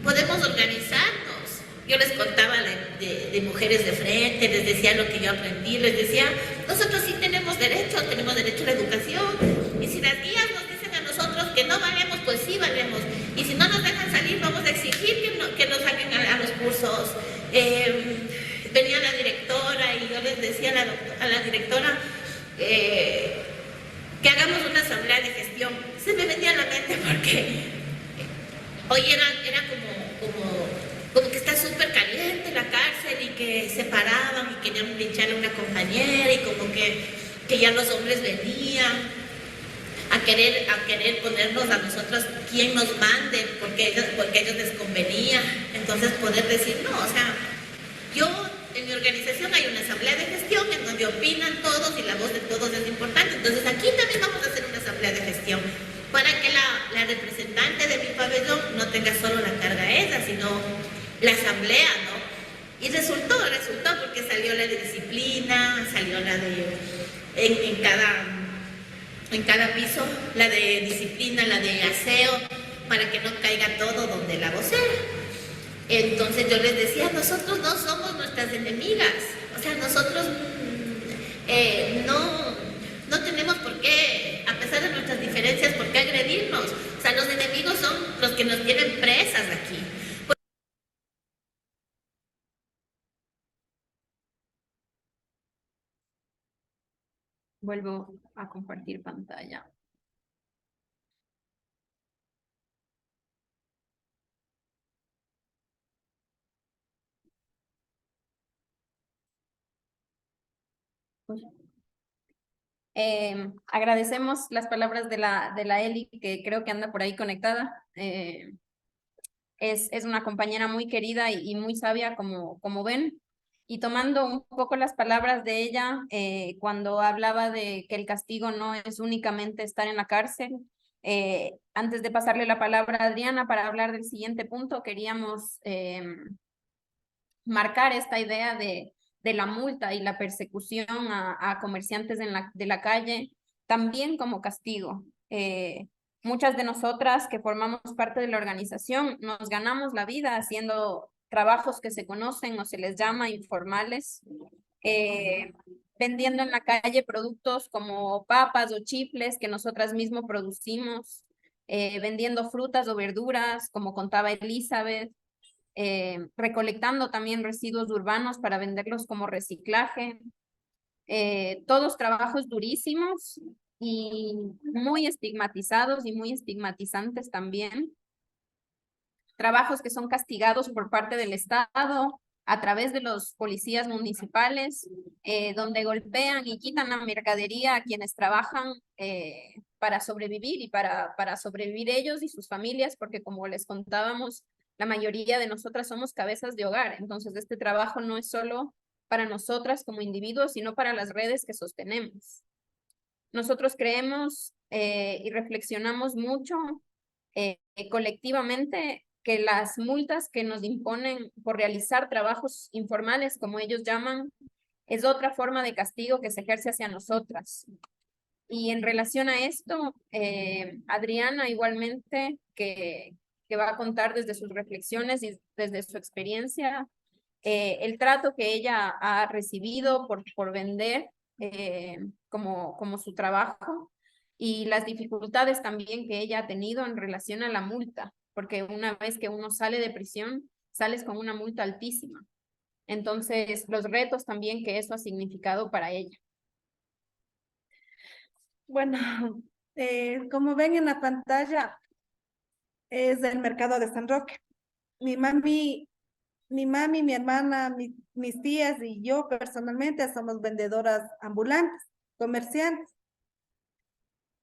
podemos organizarnos. Yo les contaba de mujeres de frente, les decía lo que yo aprendí, les decía, nosotros sí tenemos derecho a la educación, y si las guías nos dicen a nosotros que no valemos, pues sí valemos, y si no nos dejan salir, vamos a exigir que nos saquen a los cursos. Venía la directora y yo les decía a la directora, que hagamos una asamblea de gestión. Se me venía a la mente porque hoy era como que está súper caliente la cárcel y que se paraban y querían linchar a una compañera y como que ya los hombres venían a querer ponernos a nosotros quien nos mande porque ellos les convenía. Entonces poder decir, no, o sea, en mi organización hay una asamblea de gestión en donde opinan todos y la voz de todos es importante. Entonces aquí también vamos a hacer una asamblea de gestión para que la representante de mi pabellón no tenga solo la carga esa, sino la asamblea, ¿no? Y resultó porque salió la de disciplina, salió la de en cada piso, la de disciplina, la de aseo, para que no caiga todo donde la vocera. Entonces yo les decía, nosotros no somos nuestras enemigas, o sea, nosotros no tenemos por qué, a pesar de nuestras diferencias, por qué agredirnos. O sea, los enemigos son los que nos tienen presas aquí. Vuelvo a compartir pantalla. Agradecemos las palabras de la Eli, que creo que anda por ahí conectada. Es una compañera muy querida y muy sabia, como ven. Y tomando un poco las palabras de ella, cuando hablaba de que el castigo no es únicamente estar en la cárcel, antes de pasarle la palabra a Adriana para hablar del siguiente punto, queríamos marcar esta idea de la multa y la persecución a comerciantes de la calle, también como castigo. Muchas de nosotras que formamos parte de la organización nos ganamos la vida haciendo trabajos que se conocen o se les llama informales, vendiendo en la calle productos como papas o chifles que nosotras mismos producimos, vendiendo frutas o verduras, como contaba Elizabeth, recolectando también residuos urbanos para venderlos como reciclaje. Todos trabajos durísimos y muy estigmatizados y muy estigmatizantes también. Trabajos que son castigados por parte del Estado a través de los policías municipales, donde golpean y quitan la mercadería a quienes trabajan para sobrevivir y para sobrevivir ellos y sus familias, porque como les contábamos, la mayoría de nosotras somos cabezas de hogar. Entonces este trabajo no es solo para nosotras como individuos, sino para las redes que sostenemos. Nosotros creemos y reflexionamos mucho colectivamente que las multas que nos imponen por realizar trabajos informales, como ellos llaman, es otra forma de castigo que se ejerce hacia nosotras. Y en relación a esto, Adriana igualmente, que va a contar desde sus reflexiones y desde su experiencia, el trato que ella ha recibido por vender como su trabajo y las dificultades también que ella ha tenido en relación a la multa, porque una vez que uno sale de prisión, sales con una multa altísima. Entonces, los retos también que eso ha significado para ella. Bueno, como ven en la pantalla, es del mercado de San Roque. Mi mami, mi hermana, mis tías y yo personalmente somos vendedoras ambulantes, comerciantes.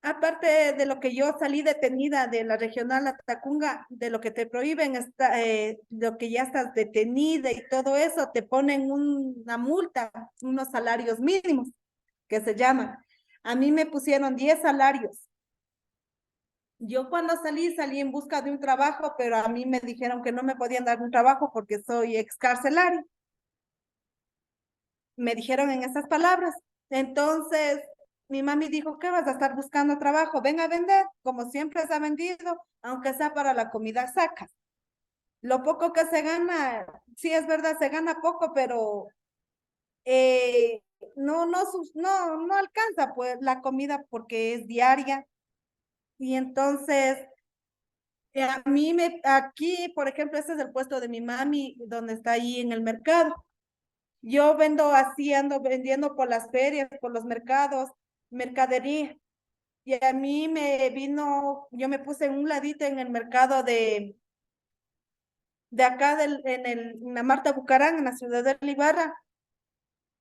Aparte de lo que yo salí detenida de la regional Atacunga, de lo que te prohíben, lo que ya estás detenida y todo eso, te ponen una multa, unos salarios mínimos, que se llaman. A mí me pusieron 10 salarios. Yo cuando salí en busca de un trabajo, pero a mí me dijeron que no me podían dar un trabajo porque soy excarcelario. Me dijeron en esas palabras. Entonces, mi mami dijo, ¿qué vas a estar buscando trabajo? Ven a vender, como siempre se ha vendido, aunque sea para la comida, saca. Lo poco que se gana, sí es verdad, se gana poco, pero no alcanza pues la comida porque es diaria. Y entonces, aquí, por ejemplo, este es el puesto de mi mami, donde está ahí en el mercado. Yo vendo así, ando vendiendo por las ferias, por los mercados, mercadería. Y a mí yo me puse en un ladito en el mercado de acá, en la Marta Bucarán, en la ciudad de Ibarra.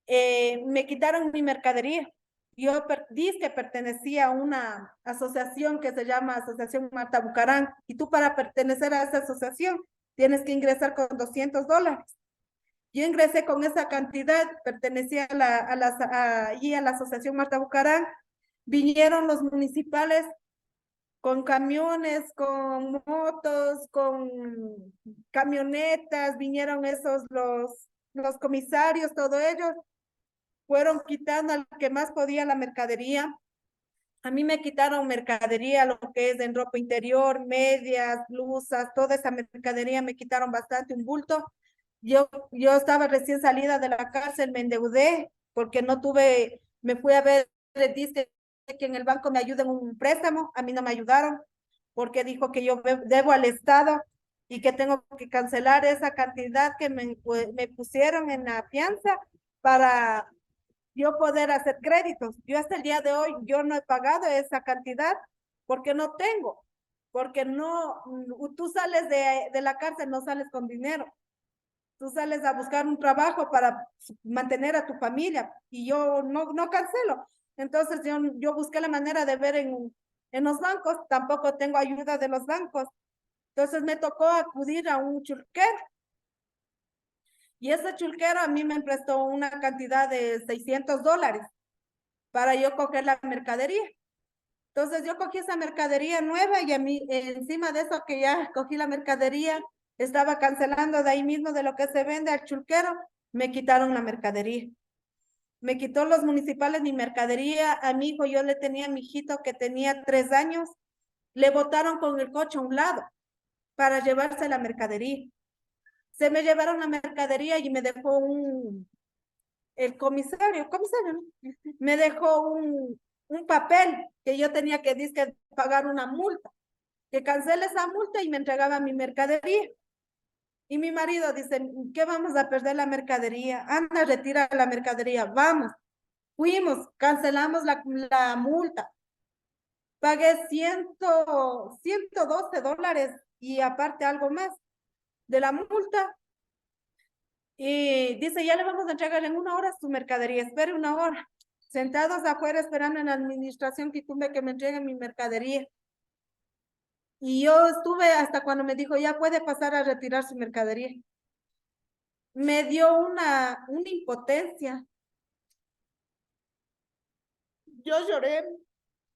Me quitaron mi mercadería. Yo dije que pertenecía a una asociación que se llama Asociación Marta Bucarán, y tú para pertenecer a esa asociación tienes que ingresar con $200. Yo ingresé con esa cantidad, pertenecía a la Asociación Marta Bucarán. Vinieron los municipales con camiones, con motos, con camionetas, vinieron los comisarios, todo ellos fueron quitando al que más podía la mercadería. A mí me quitaron mercadería, lo que es en ropa interior, medias, blusas, toda esa mercadería me quitaron bastante, un bulto. Yo estaba recién salida de la cárcel, me endeudé porque me fui a ver, dice que en el banco me ayuden un préstamo, a mí no me ayudaron porque dijo que yo debo al Estado y que tengo que cancelar esa cantidad que me pusieron en la fianza para yo poder hacer créditos. Yo hasta el día de hoy, yo no he pagado esa cantidad porque no tengo, porque no, tú sales de la cárcel, no sales con dinero. Tú sales a buscar un trabajo para mantener a tu familia y yo no cancelo. Entonces yo busqué la manera de ver en los bancos, tampoco tengo ayuda de los bancos. Entonces me tocó acudir a un chulquero. Y ese chulquero a mí me prestó una cantidad de $600 para yo coger la mercadería. Entonces yo cogí esa mercadería nueva y a mí, encima de eso que ya cogí la mercadería, estaba cancelando de ahí mismo de lo que se vende al chulquero, me quitaron la mercadería. Me quitó los municipales mi mercadería. A mi hijo, yo le tenía a mi hijito que tenía 3 años, le botaron con el coche a un lado para llevarse la mercadería. Se me llevaron la mercadería y me dejó el comisario, ¿no? Me dejó un papel que yo tenía que pagar una multa, que cancele esa multa y me entregaba mi mercadería. Y mi marido dice, ¿qué vamos a perder la mercadería? Anda, retira la mercadería, vamos. Fuimos, cancelamos la multa. Pagué $112 y aparte algo más de la multa. Y dice, ya le vamos a entregar en 1 hora su mercadería, espere 1 hora. Sentados afuera esperando en la administración que me entreguen mi mercadería. Y yo estuve hasta cuando me dijo, ya puede pasar a retirar su mercadería. Me dio una impotencia. Yo lloré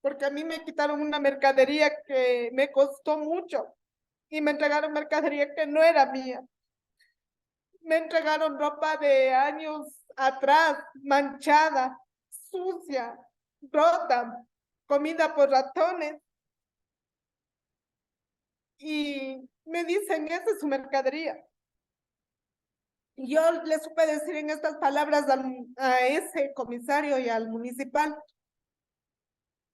porque a mí me quitaron una mercadería que me costó mucho. y me entregaron mercadería que no era mía. Me entregaron ropa de años atrás, manchada, sucia, rota, comida por ratones. Y me dicen, esa es su mercadería. Y yo le supe decir en estas palabras a ese comisario y al municipal.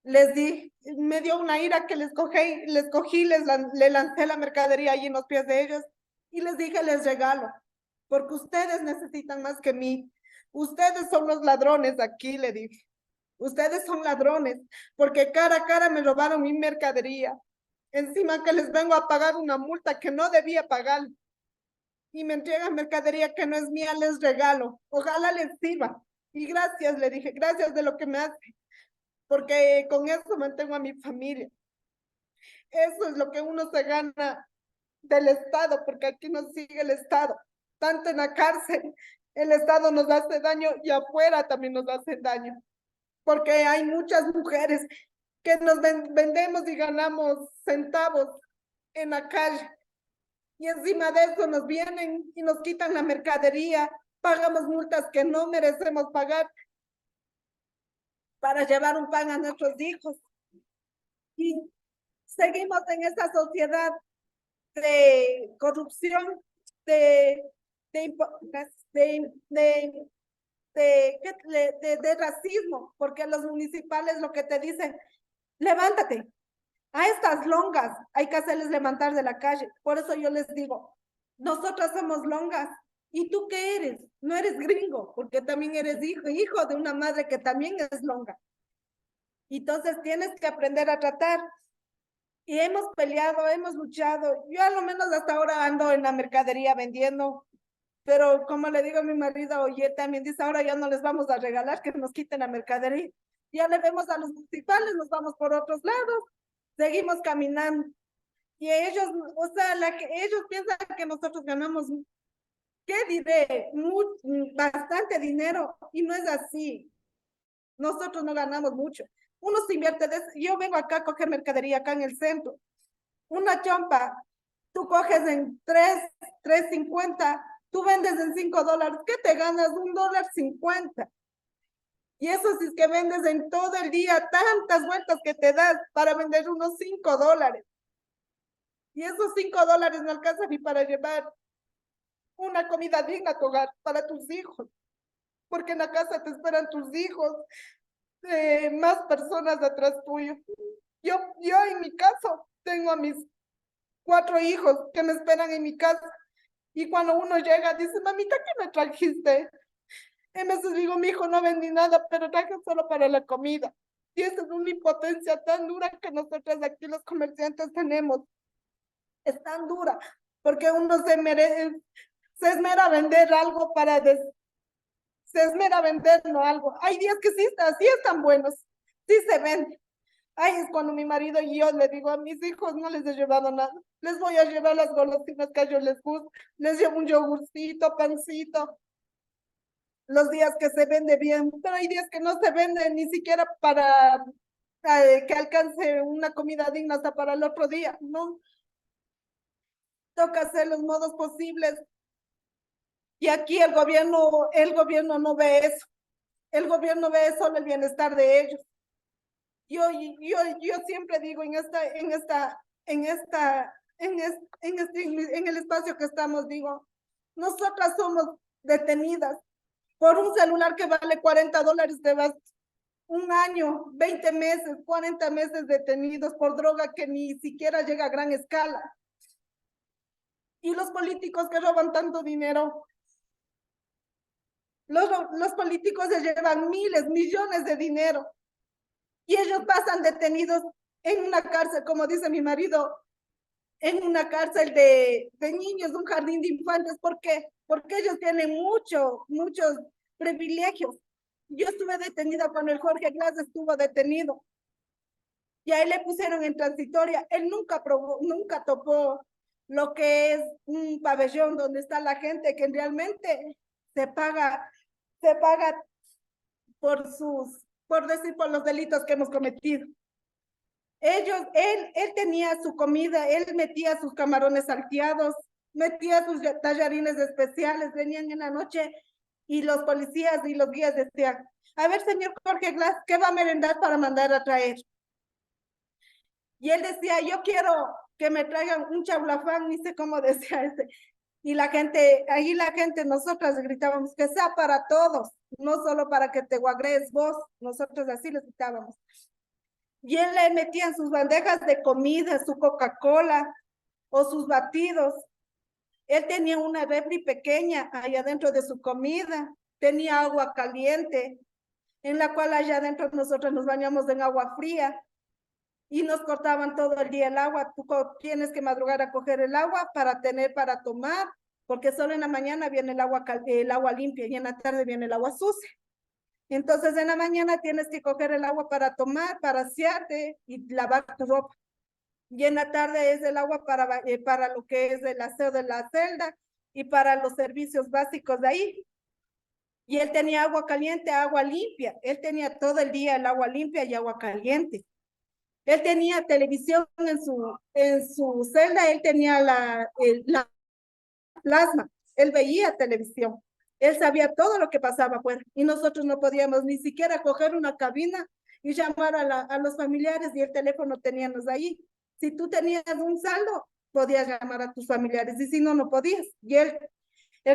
Les di, me dio una ira que le lancé la mercadería ahí en los pies de ellos y les dije, les regalo, porque ustedes necesitan más que mí. Ustedes son los ladrones aquí, le dije. Ustedes son ladrones, porque cara a cara me robaron mi mercadería. Encima que les vengo a pagar una multa que no debía pagar. Y me entregan mercadería que no es mía, les regalo. Ojalá les sirva. Y gracias, le dije, gracias de lo que me hace, porque con eso mantengo a mi familia. Eso es lo que uno se gana del Estado, porque aquí nos sigue el Estado. Tanto en la cárcel, el Estado nos hace daño y afuera también nos hace daño. Porque hay muchas mujeres que nos vendemos y ganamos centavos en la calle. Y encima de eso nos vienen y nos quitan la mercadería, pagamos multas que no merecemos pagar para llevar un pan a nuestros hijos. Y seguimos en esta sociedad de corrupción, de racismo, porque los municipales lo que te dicen, levántate, a estas longas hay que hacerles levantar de la calle. Por eso yo les digo, nosotras somos longas. ¿Y tú qué eres? No eres gringo, porque también eres hijo de una madre que también es longa. Entonces tienes que aprender a tratar. Y hemos peleado, hemos luchado. Yo a lo menos hasta ahora ando en la mercadería vendiendo. Pero como le digo a mi marido, oye, también dice, ahora ya no les vamos a regalar que nos quiten la mercadería. Ya le vemos a los municipales, nos vamos por otros lados. Seguimos caminando. Y ellos, o sea, ellos piensan que nosotros ganamos, ¿qué diré? Bastante dinero. Y no es así. Nosotros no ganamos mucho. Uno se invierte yo vengo acá a coger mercadería acá en el centro. Una chompa, tú coges en 3.50, tú vendes en $5. ¿Qué te ganas? $1.50. Y eso si es que vendes en todo el día, tantas vueltas que te das para vender unos $5. Y esos $5 no alcanzan ni para llevar una comida digna a tu hogar, para tus hijos. Porque en la casa te esperan tus hijos, más personas atrás tuyo. Yo en mi caso tengo a mis 4 hijos que me esperan en mi casa. Y cuando uno llega, dice, mamita, ¿qué me trajiste? En veces digo, mi hijo, no vendí nada, pero traje solo para la comida. Y esa es una impotencia tan dura que nosotros aquí los comerciantes tenemos. Es tan dura, porque uno se esmera a vender algo se esmera a venderlo algo. Hay días que sí están buenos, sí se venden. Ay, es cuando mi marido y yo le digo a mis hijos, no les he llevado nada. Les voy a llevar las golosinas que a ellos les gustan. Les llevo un yogurcito, pancito. Los días que se vende bien, pero hay días que no se vende ni siquiera para que alcance una comida digna hasta para el otro día, ¿no? Toca hacer los modos posibles. Y aquí el gobierno no ve eso. El gobierno ve solo el bienestar de ellos. Yo siempre digo en el espacio que estamos, digo, nosotras somos detenidas por un celular que vale $40, te vas un año, 20 meses, 40 meses detenidos por droga que ni siquiera llega a gran escala. Y los políticos que roban tanto dinero, los políticos se llevan miles, millones de dinero. Y ellos pasan detenidos en una cárcel, como dice mi marido, en una cárcel de niños, un jardín de infantes. ¿Por qué? Porque ellos tienen muchos privilegios. Yo estuve detenida cuando el Jorge Glass estuvo detenido. Y a él le pusieron en transitoria. Él nunca topó lo que es un pabellón donde está la gente que realmente se paga por los delitos que hemos cometido. Él tenía su comida, él metía sus camarones salteados, metía sus tallarines especiales, venían en la noche y los policías y los guías decían, a ver, señor Jorge Glass, ¿qué va a merendar para mandar a traer? Y él decía, yo quiero que me traigan un chablafán, ni sé cómo decía ese. Y ahí la gente, nosotras gritábamos, que sea para todos, no solo para que te guagrees vos, nosotros así les gritábamos. Y él le metía en sus bandejas de comida, su Coca-Cola o sus batidos. Él tenía una refri pequeña allá dentro de su comida, tenía agua caliente, en la cual allá adentro nosotros nos bañamos en agua fría y nos cortaban todo el día el agua. Tú tienes que madrugar a coger el agua para tomar, porque solo en la mañana viene el agua limpia y en la tarde viene el agua sucia. Entonces en la mañana tienes que coger el agua para tomar, para asearte y lavar tu ropa. Y en la tarde es el agua para lo que es el aseo de la celda y para los servicios básicos de ahí. Y él tenía agua caliente, agua limpia. Él tenía todo el día el agua limpia y agua caliente. Él tenía televisión en su celda, él tenía la plasma, él veía televisión. Él sabía todo lo que pasaba afuera y nosotros no podíamos ni siquiera coger una cabina y llamar a los familiares y el teléfono teníamos ahí. Si tú tenías un saldo, podías llamar a tus familiares y si no, no podías. Y el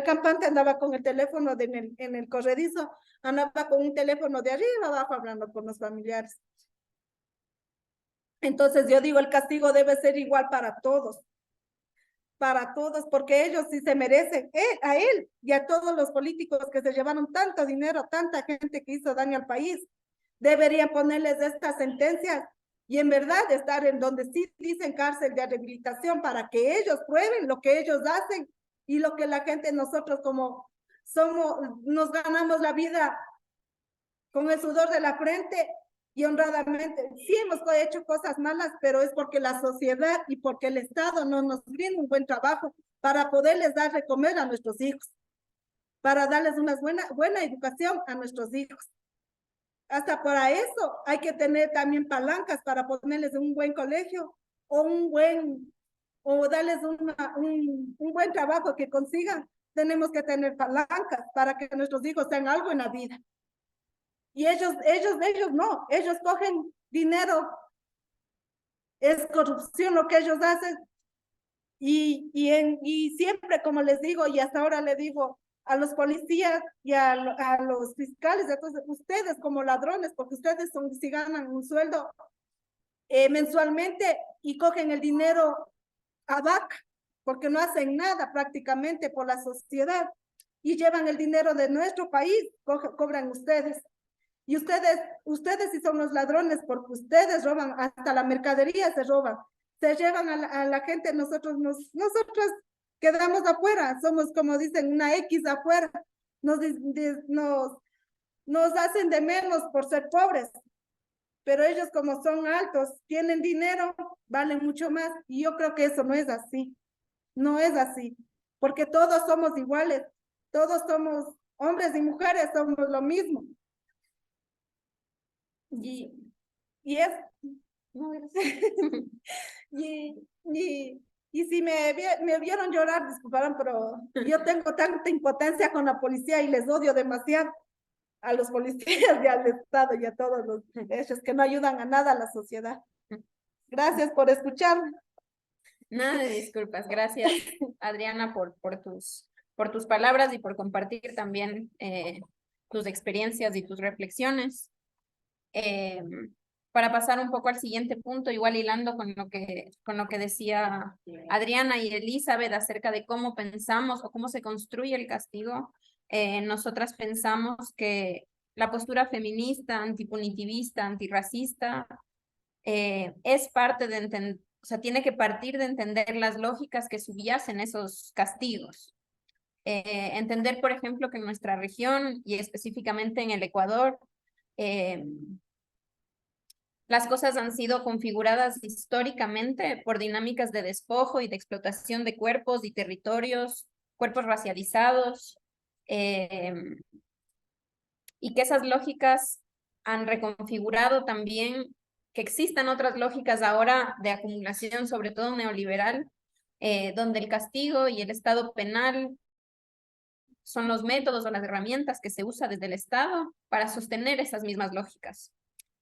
campante andaba con el teléfono en el corredizo, andaba con un teléfono de arriba abajo hablando con los familiares. Entonces yo digo, el castigo debe ser igual para todos, porque ellos sí se merecen, a él y a todos los políticos que se llevaron tanto dinero, tanta gente que hizo daño al país, deberían ponerles estas sentencias y en verdad estar en donde sí dicen cárcel de rehabilitación para que ellos prueben lo que ellos hacen y lo que la gente, nosotros como nos ganamos la vida con el sudor de la frente y honradamente. Sí hemos hecho cosas malas, pero es porque la sociedad y porque el Estado no nos brinda un buen trabajo para poderles dar de comer a nuestros hijos, para darles una buena educación a nuestros hijos. Hasta para eso hay que tener también palancas para ponerles en un buen colegio o darles un buen trabajo que consigan. Tenemos que tener palancas para que nuestros hijos tengan algo en la vida. Y ellos no, ellos cogen dinero, es corrupción lo que ellos hacen. Y siempre, como les digo, y hasta ahora le digo a los policías y a los fiscales, entonces ustedes como ladrones, porque ustedes si ganan un sueldo mensualmente y cogen el dinero a vaca, porque no hacen nada prácticamente por la sociedad y llevan el dinero de nuestro país, cobran ustedes. Y ustedes sí son los ladrones porque ustedes roban, hasta la mercadería se roban. Se llevan a la gente, nosotros quedamos afuera, somos como dicen, una X afuera. Nos hacen de menos por ser pobres. Pero ellos como son altos, tienen dinero, valen mucho más. Y yo creo que eso no es así. No es así. Porque todos somos iguales. Todos somos hombres y mujeres, somos lo mismo. Y es, no, y si me vieron llorar, disculparán, pero yo tengo tanta impotencia con la policía y les odio demasiado a los policías y al Estado y a todos los hechos que no ayudan a nada a la sociedad. Gracias por escucharme. Nada de disculpas. Gracias, Adriana, por tus palabras y por compartir también tus experiencias y tus reflexiones. Para pasar un poco al siguiente punto, igual hilando con lo que decía Adriana y Elizabeth acerca de cómo pensamos o cómo se construye el castigo, nosotras pensamos que la postura feminista, antipunitivista, antirracista, es parte de entender, o sea, tiene que partir de entender las lógicas que subyacen esos castigos. Entender, por ejemplo, que en nuestra región y específicamente en el Ecuador, las cosas han sido configuradas históricamente por dinámicas de despojo y de explotación de cuerpos y territorios, cuerpos racializados, y que esas lógicas han reconfigurado también que existan otras lógicas ahora de acumulación, sobre todo neoliberal, donde el castigo y el Estado penal son los métodos o las herramientas que se usa desde el Estado para sostener esas mismas lógicas.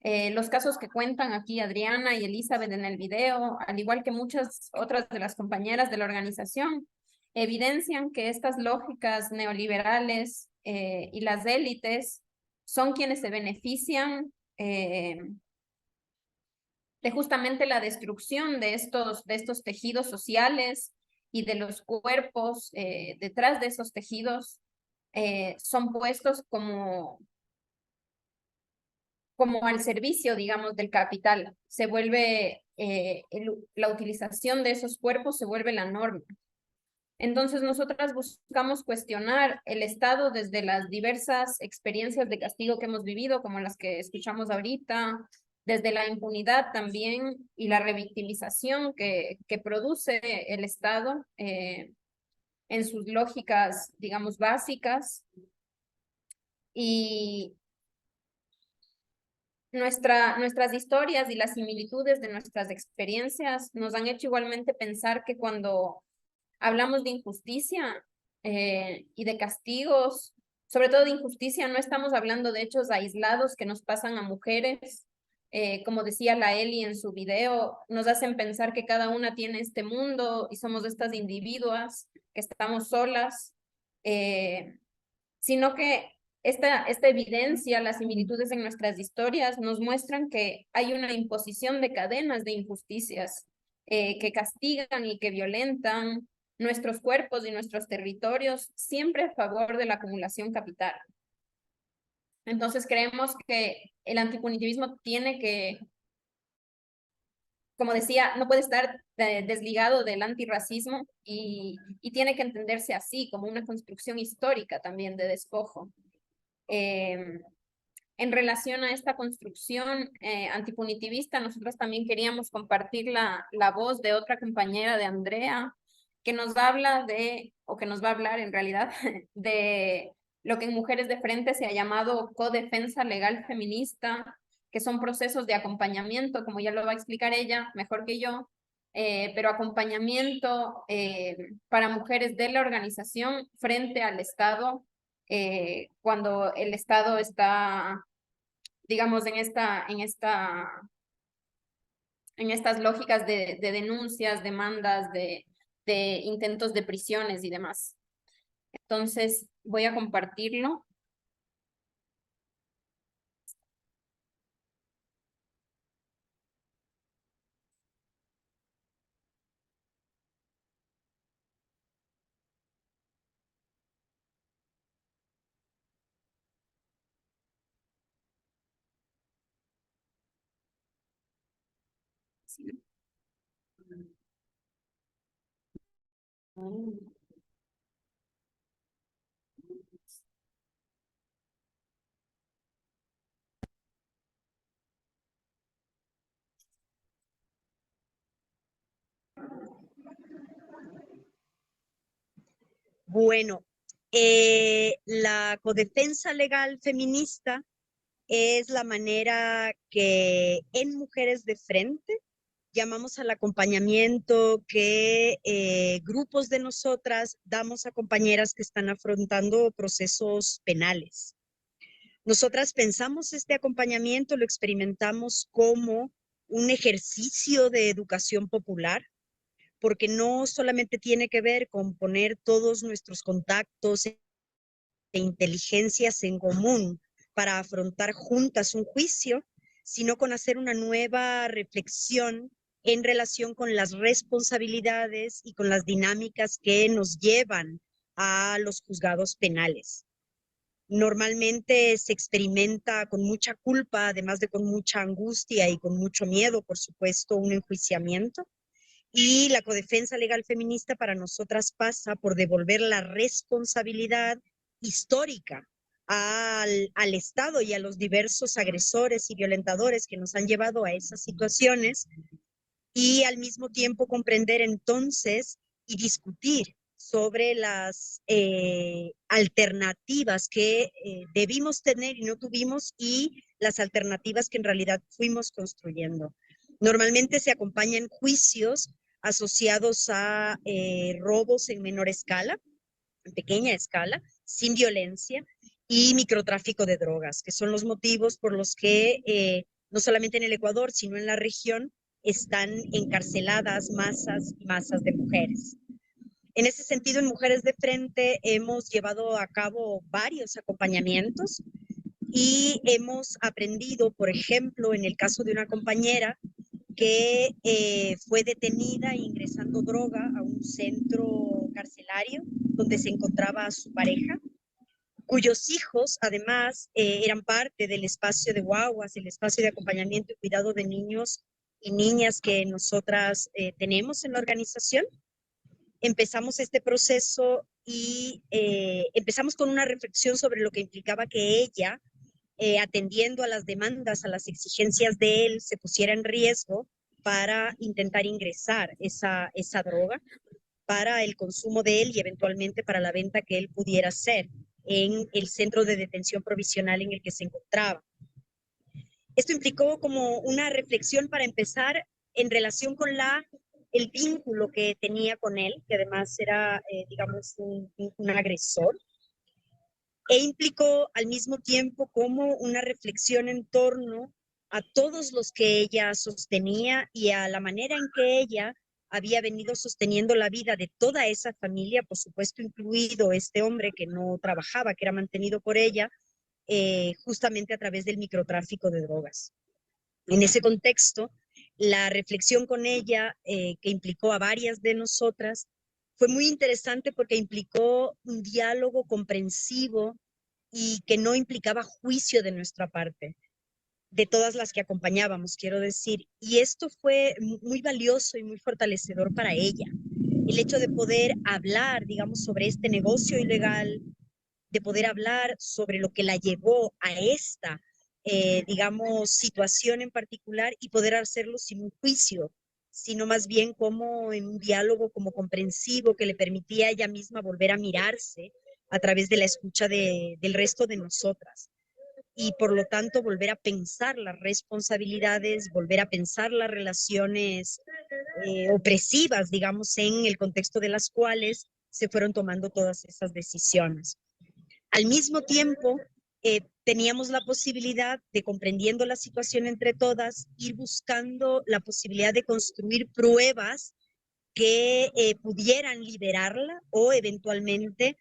Los casos que cuentan aquí Adriana y Elizabeth en el video, al igual que muchas otras de las compañeras de la organización, evidencian que estas lógicas neoliberales y las élites son quienes se benefician de justamente la destrucción de estos tejidos sociales y de los cuerpos detrás de esos tejidos son puestos como al servicio, digamos, del capital. Se vuelve, la utilización de esos cuerpos se vuelve la norma. Entonces, nosotras buscamos cuestionar el Estado desde las diversas experiencias de castigo que hemos vivido, como las que escuchamos ahorita, desde la impunidad también y la revictimización que produce el Estado en sus lógicas, digamos, básicas. Y nuestras historias y las similitudes de nuestras experiencias nos han hecho igualmente pensar que cuando hablamos de injusticia y de castigos, sobre todo de injusticia, no estamos hablando de hechos aislados que nos pasan a mujeres. Como decía la Eli en su video, nos hacen pensar que cada una tiene este mundo y somos estas individuas que estamos solas, sino que esta evidencia, las similitudes en nuestras historias nos muestran que hay una imposición de cadenas de injusticias que castigan y que violentan nuestros cuerpos y nuestros territorios, siempre a favor de la acumulación capital. Entonces creemos que el antipunitivismo tiene que, como decía, no puede estar desligado del antirracismo y tiene que entenderse así, como una construcción histórica también de despojo. En relación a esta construcción antipunitivista, nosotros también queríamos compartir la voz de otra compañera de Andrea, que nos habla o que nos va a hablar en realidad, de lo que en Mujeres de Frente se ha llamado codefensa legal feminista, que son procesos de acompañamiento, como ya lo va a explicar ella mejor que yo, pero acompañamiento para mujeres de la organización frente al Estado, cuando el Estado está, digamos, en estas lógicas de denuncias, demandas, de intentos de prisiones y demás. Entonces, voy a compartirlo. Sí. Bueno, la codefensa legal feminista es la manera que en Mujeres de Frente llamamos al acompañamiento que grupos de nosotras damos a compañeras que están afrontando procesos penales. Nosotras pensamos este acompañamiento, lo experimentamos como un ejercicio de educación popular, porque no solamente tiene que ver con poner todos nuestros contactos e inteligencias en común para afrontar juntas un juicio, sino con hacer una nueva reflexión en relación con las responsabilidades y con las dinámicas que nos llevan a los juzgados penales. Normalmente se experimenta con mucha culpa, además de con mucha angustia y con mucho miedo, por supuesto, un enjuiciamiento. Y la codefensa legal feminista para nosotras pasa por devolver la responsabilidad histórica al Estado y a los diversos agresores y violentadores que nos han llevado a esas situaciones, y al mismo tiempo comprender entonces y discutir sobre las alternativas que debimos tener y no tuvimos, y las alternativas que en realidad fuimos construyendo. Normalmente se acompañan juicios asociados a robos en menor escala, en pequeña escala, sin violencia, y microtráfico de drogas, que son los motivos por los que no solamente en el Ecuador, sino en la región, están encarceladas masas y masas de mujeres. En ese sentido, en Mujeres de Frente hemos llevado a cabo varios acompañamientos y hemos aprendido, por ejemplo, en el caso de una compañera que fue detenida ingresando droga a un centro carcelario donde se encontraba su pareja, cuyos hijos además eran parte del espacio de guaguas, el espacio de acompañamiento y cuidado de niños y niñas que nosotras tenemos en la organización. Empezamos este proceso y empezamos con una reflexión sobre lo que implicaba que ella, atendiendo a las demandas, a las exigencias de él, se pusiera en riesgo para intentar ingresar esa droga para el consumo de él y eventualmente para la venta que él pudiera hacer en el centro de detención provisional en el que se encontraba. Esto implicó como una reflexión para empezar en relación con el vínculo que tenía con él, que además era, digamos, un agresor, e implicó al mismo tiempo como una reflexión en torno a todos los que ella sostenía y a la manera en que ella había venido sosteniendo la vida de toda esa familia, por supuesto incluido este hombre que no trabajaba, que era mantenido por ella, justamente a través del microtráfico de drogas. En ese contexto, la reflexión con ella, que implicó a varias de nosotras, fue muy interesante porque implicó un diálogo comprensivo y que no implicaba juicio de nuestra parte, de todas las que acompañábamos, quiero decir. Y esto fue muy valioso y muy fortalecedor para ella. El hecho de poder hablar, digamos, sobre este negocio ilegal, de poder hablar sobre lo que la llevó a esta, digamos, situación en particular y poder hacerlo sin un juicio, sino más bien como en un diálogo como comprensivo que le permitía a ella misma volver a mirarse a través de la escucha del resto de nosotras. Y por lo tanto volver a pensar las responsabilidades, volver a pensar las relaciones opresivas, digamos, en el contexto de las cuales se fueron tomando todas esas decisiones. Al mismo tiempo, teníamos la posibilidad de, comprendiendo la situación entre todas, ir buscando la posibilidad de construir pruebas que pudieran liberarla o eventualmente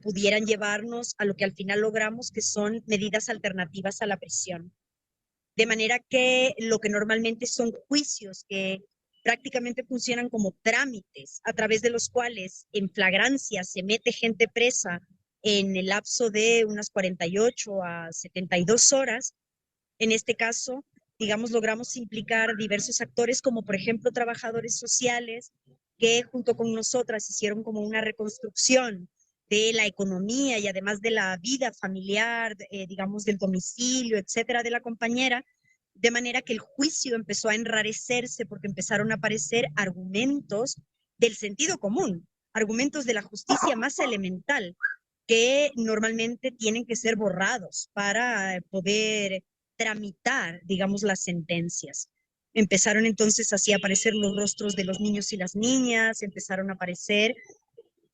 pudieran llevarnos a lo que al final logramos, que son medidas alternativas a la prisión. De manera que lo que normalmente son juicios que prácticamente funcionan como trámites a través de los cuales en flagrancia se mete gente presa en el lapso de unas 48 a 72 horas, en este caso, digamos, logramos implicar diversos actores como por ejemplo trabajadores sociales que junto con nosotras hicieron como una reconstrucción de la economía y además de la vida familiar, digamos, del domicilio, etcétera, de la compañera, de manera que el juicio empezó a enrarecerse porque empezaron a aparecer argumentos del sentido común, argumentos de la justicia más elemental, que normalmente tienen que ser borrados para poder tramitar, digamos, las sentencias. Empezaron entonces así a aparecer los rostros de los niños y las niñas, empezaron a aparecer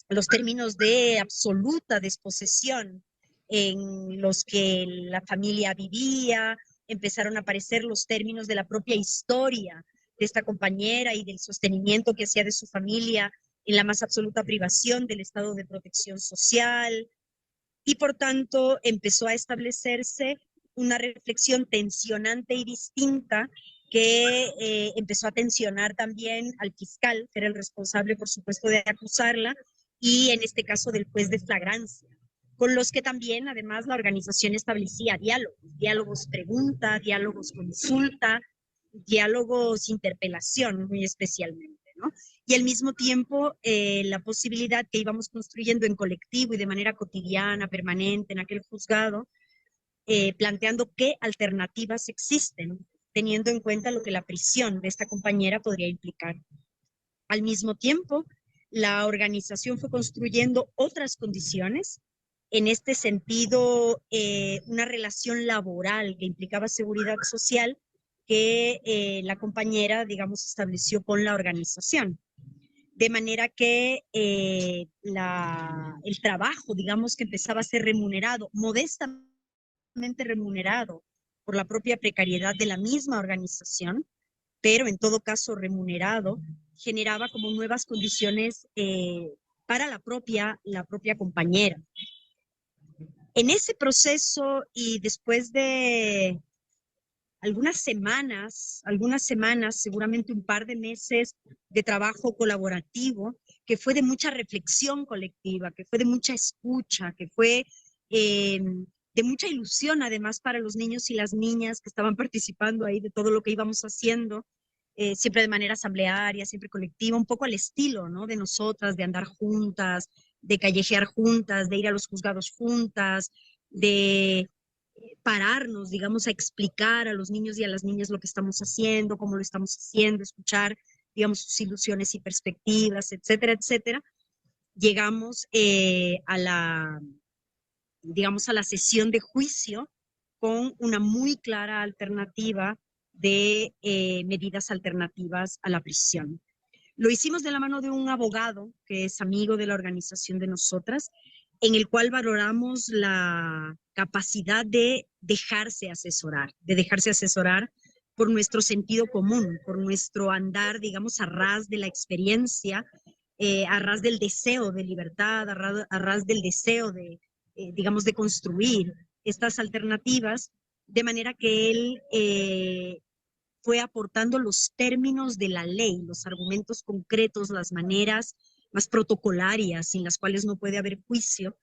los términos de absoluta desposesión en los que la familia vivía, empezaron a aparecer los términos de la propia historia de esta compañera y del sostenimiento que hacía de su familia en la más absoluta privación del estado de protección social, y por tanto empezó a establecerse una reflexión tensionante y distinta que empezó a tensionar también al fiscal, que era el responsable, por supuesto, de acusarla, y en este caso del juez de flagrancia, con los que también, además, la organización establecía diálogos pregunta, diálogos consulta, diálogos interpelación, muy especialmente, ¿no? Y al mismo tiempo la posibilidad que íbamos construyendo en colectivo y de manera cotidiana, permanente, en aquel juzgado, planteando qué alternativas existen, teniendo en cuenta lo que la prisión de esta compañera podría implicar. Al mismo tiempo, la organización fue construyendo otras condiciones en este sentido, una relación laboral que implicaba seguridad social que la compañera, digamos, estableció con la organización. De manera que el trabajo, digamos, que empezaba a ser remunerado, modestamente remunerado por la propia precariedad de la misma organización, pero en todo caso remunerado, generaba como nuevas condiciones para la propia compañera. En ese proceso y después de algunas semanas, seguramente un par de meses de trabajo colaborativo, que fue de mucha reflexión colectiva, que fue de mucha escucha, que fue de mucha ilusión además para los niños y las niñas que estaban participando ahí de todo lo que íbamos haciendo, siempre de manera asamblearia, siempre colectiva, un poco al estilo, ¿no? De nosotras, de andar juntas, de callejear juntas, de ir a los juzgados juntas, de pararnos, digamos, a explicar a los niños y a las niñas lo que estamos haciendo, cómo lo estamos haciendo, escuchar, digamos, sus ilusiones y perspectivas, etcétera, etcétera. Llegamos digamos, a la sesión de juicio con una muy clara alternativa de medidas alternativas a la prisión. Lo hicimos de la mano de un abogado que es amigo de la organización de nosotras, en el cual valoramos la capacidad de dejarse asesorar por nuestro sentido común, por nuestro andar, digamos, a ras de la experiencia, a ras del deseo de libertad, a ras del deseo de, digamos, de construir estas alternativas, de manera que él fue aportando los términos de la ley, los argumentos concretos, las maneras más protocolarias sin las cuales no puede haber juicio.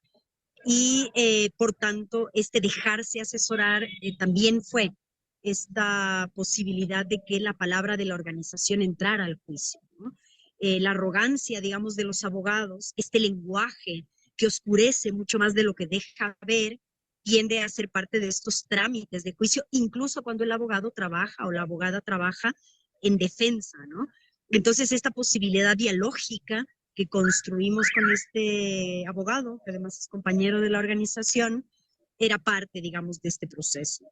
Y por tanto, este dejarse asesorar también fue esta posibilidad de que la palabra de la organización entrara al juicio, ¿no? La arrogancia, digamos, de los abogados, este lenguaje que oscurece mucho más de lo que deja ver, tiende a ser parte de estos trámites de juicio, incluso cuando el abogado trabaja o la abogada trabaja en defensa, ¿no? Entonces, esta posibilidad dialógica que construimos con este abogado, que además es compañero de la organización, era parte, digamos, de este proceso.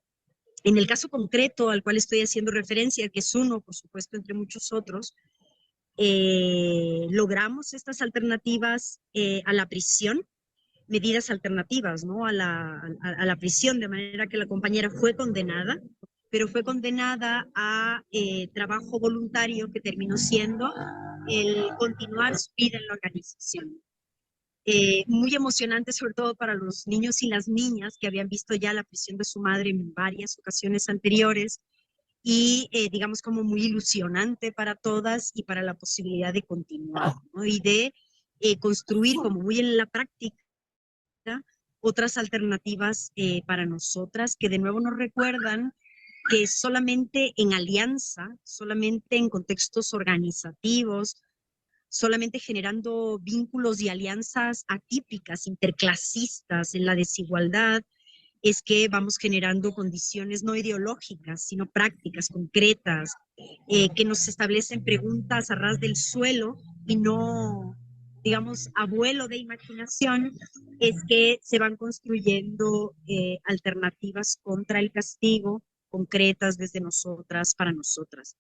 En el caso concreto al cual estoy haciendo referencia, que es uno, por supuesto, entre muchos otros, logramos estas alternativas a la prisión, medidas alternativas, ¿no? a la prisión, de manera que la compañera fue condenada, pero fue condenada a trabajo voluntario que terminó siendo el continuar su vida en la organización. Muy emocionante, sobre todo para los niños y las niñas que habían visto ya la prisión de su madre en varias ocasiones anteriores y digamos como muy ilusionante para todas y para la posibilidad de continuar, ¿no? Y de construir como muy en la práctica otras alternativas para nosotras que de nuevo nos recuerdan que solamente en alianza, solamente en contextos organizativos, solamente generando vínculos y alianzas atípicas, interclasistas en la desigualdad, es que vamos generando condiciones no ideológicas, sino prácticas, concretas, que nos establecen preguntas a ras del suelo y no, digamos, a vuelo de imaginación, es que se van construyendo alternativas contra el castigo, concretas desde nosotras, para nosotras.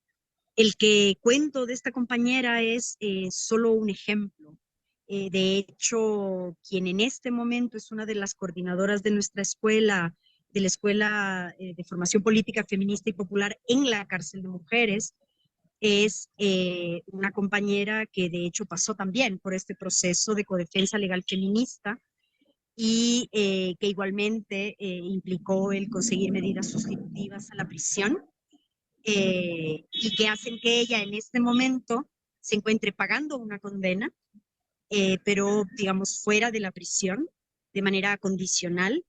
El que cuento de esta compañera es solo un ejemplo. De hecho, quien en este momento es una de las coordinadoras de nuestra escuela, de la Escuela de Formación Política Feminista y Popular en la cárcel de mujeres, es una compañera que de hecho pasó también por este proceso de codefensa legal feminista y que igualmente implicó el conseguir medidas sustitutivas a la prisión. Y que hacen que ella en este momento se encuentre pagando una condena, pero digamos fuera de la prisión, de manera condicional,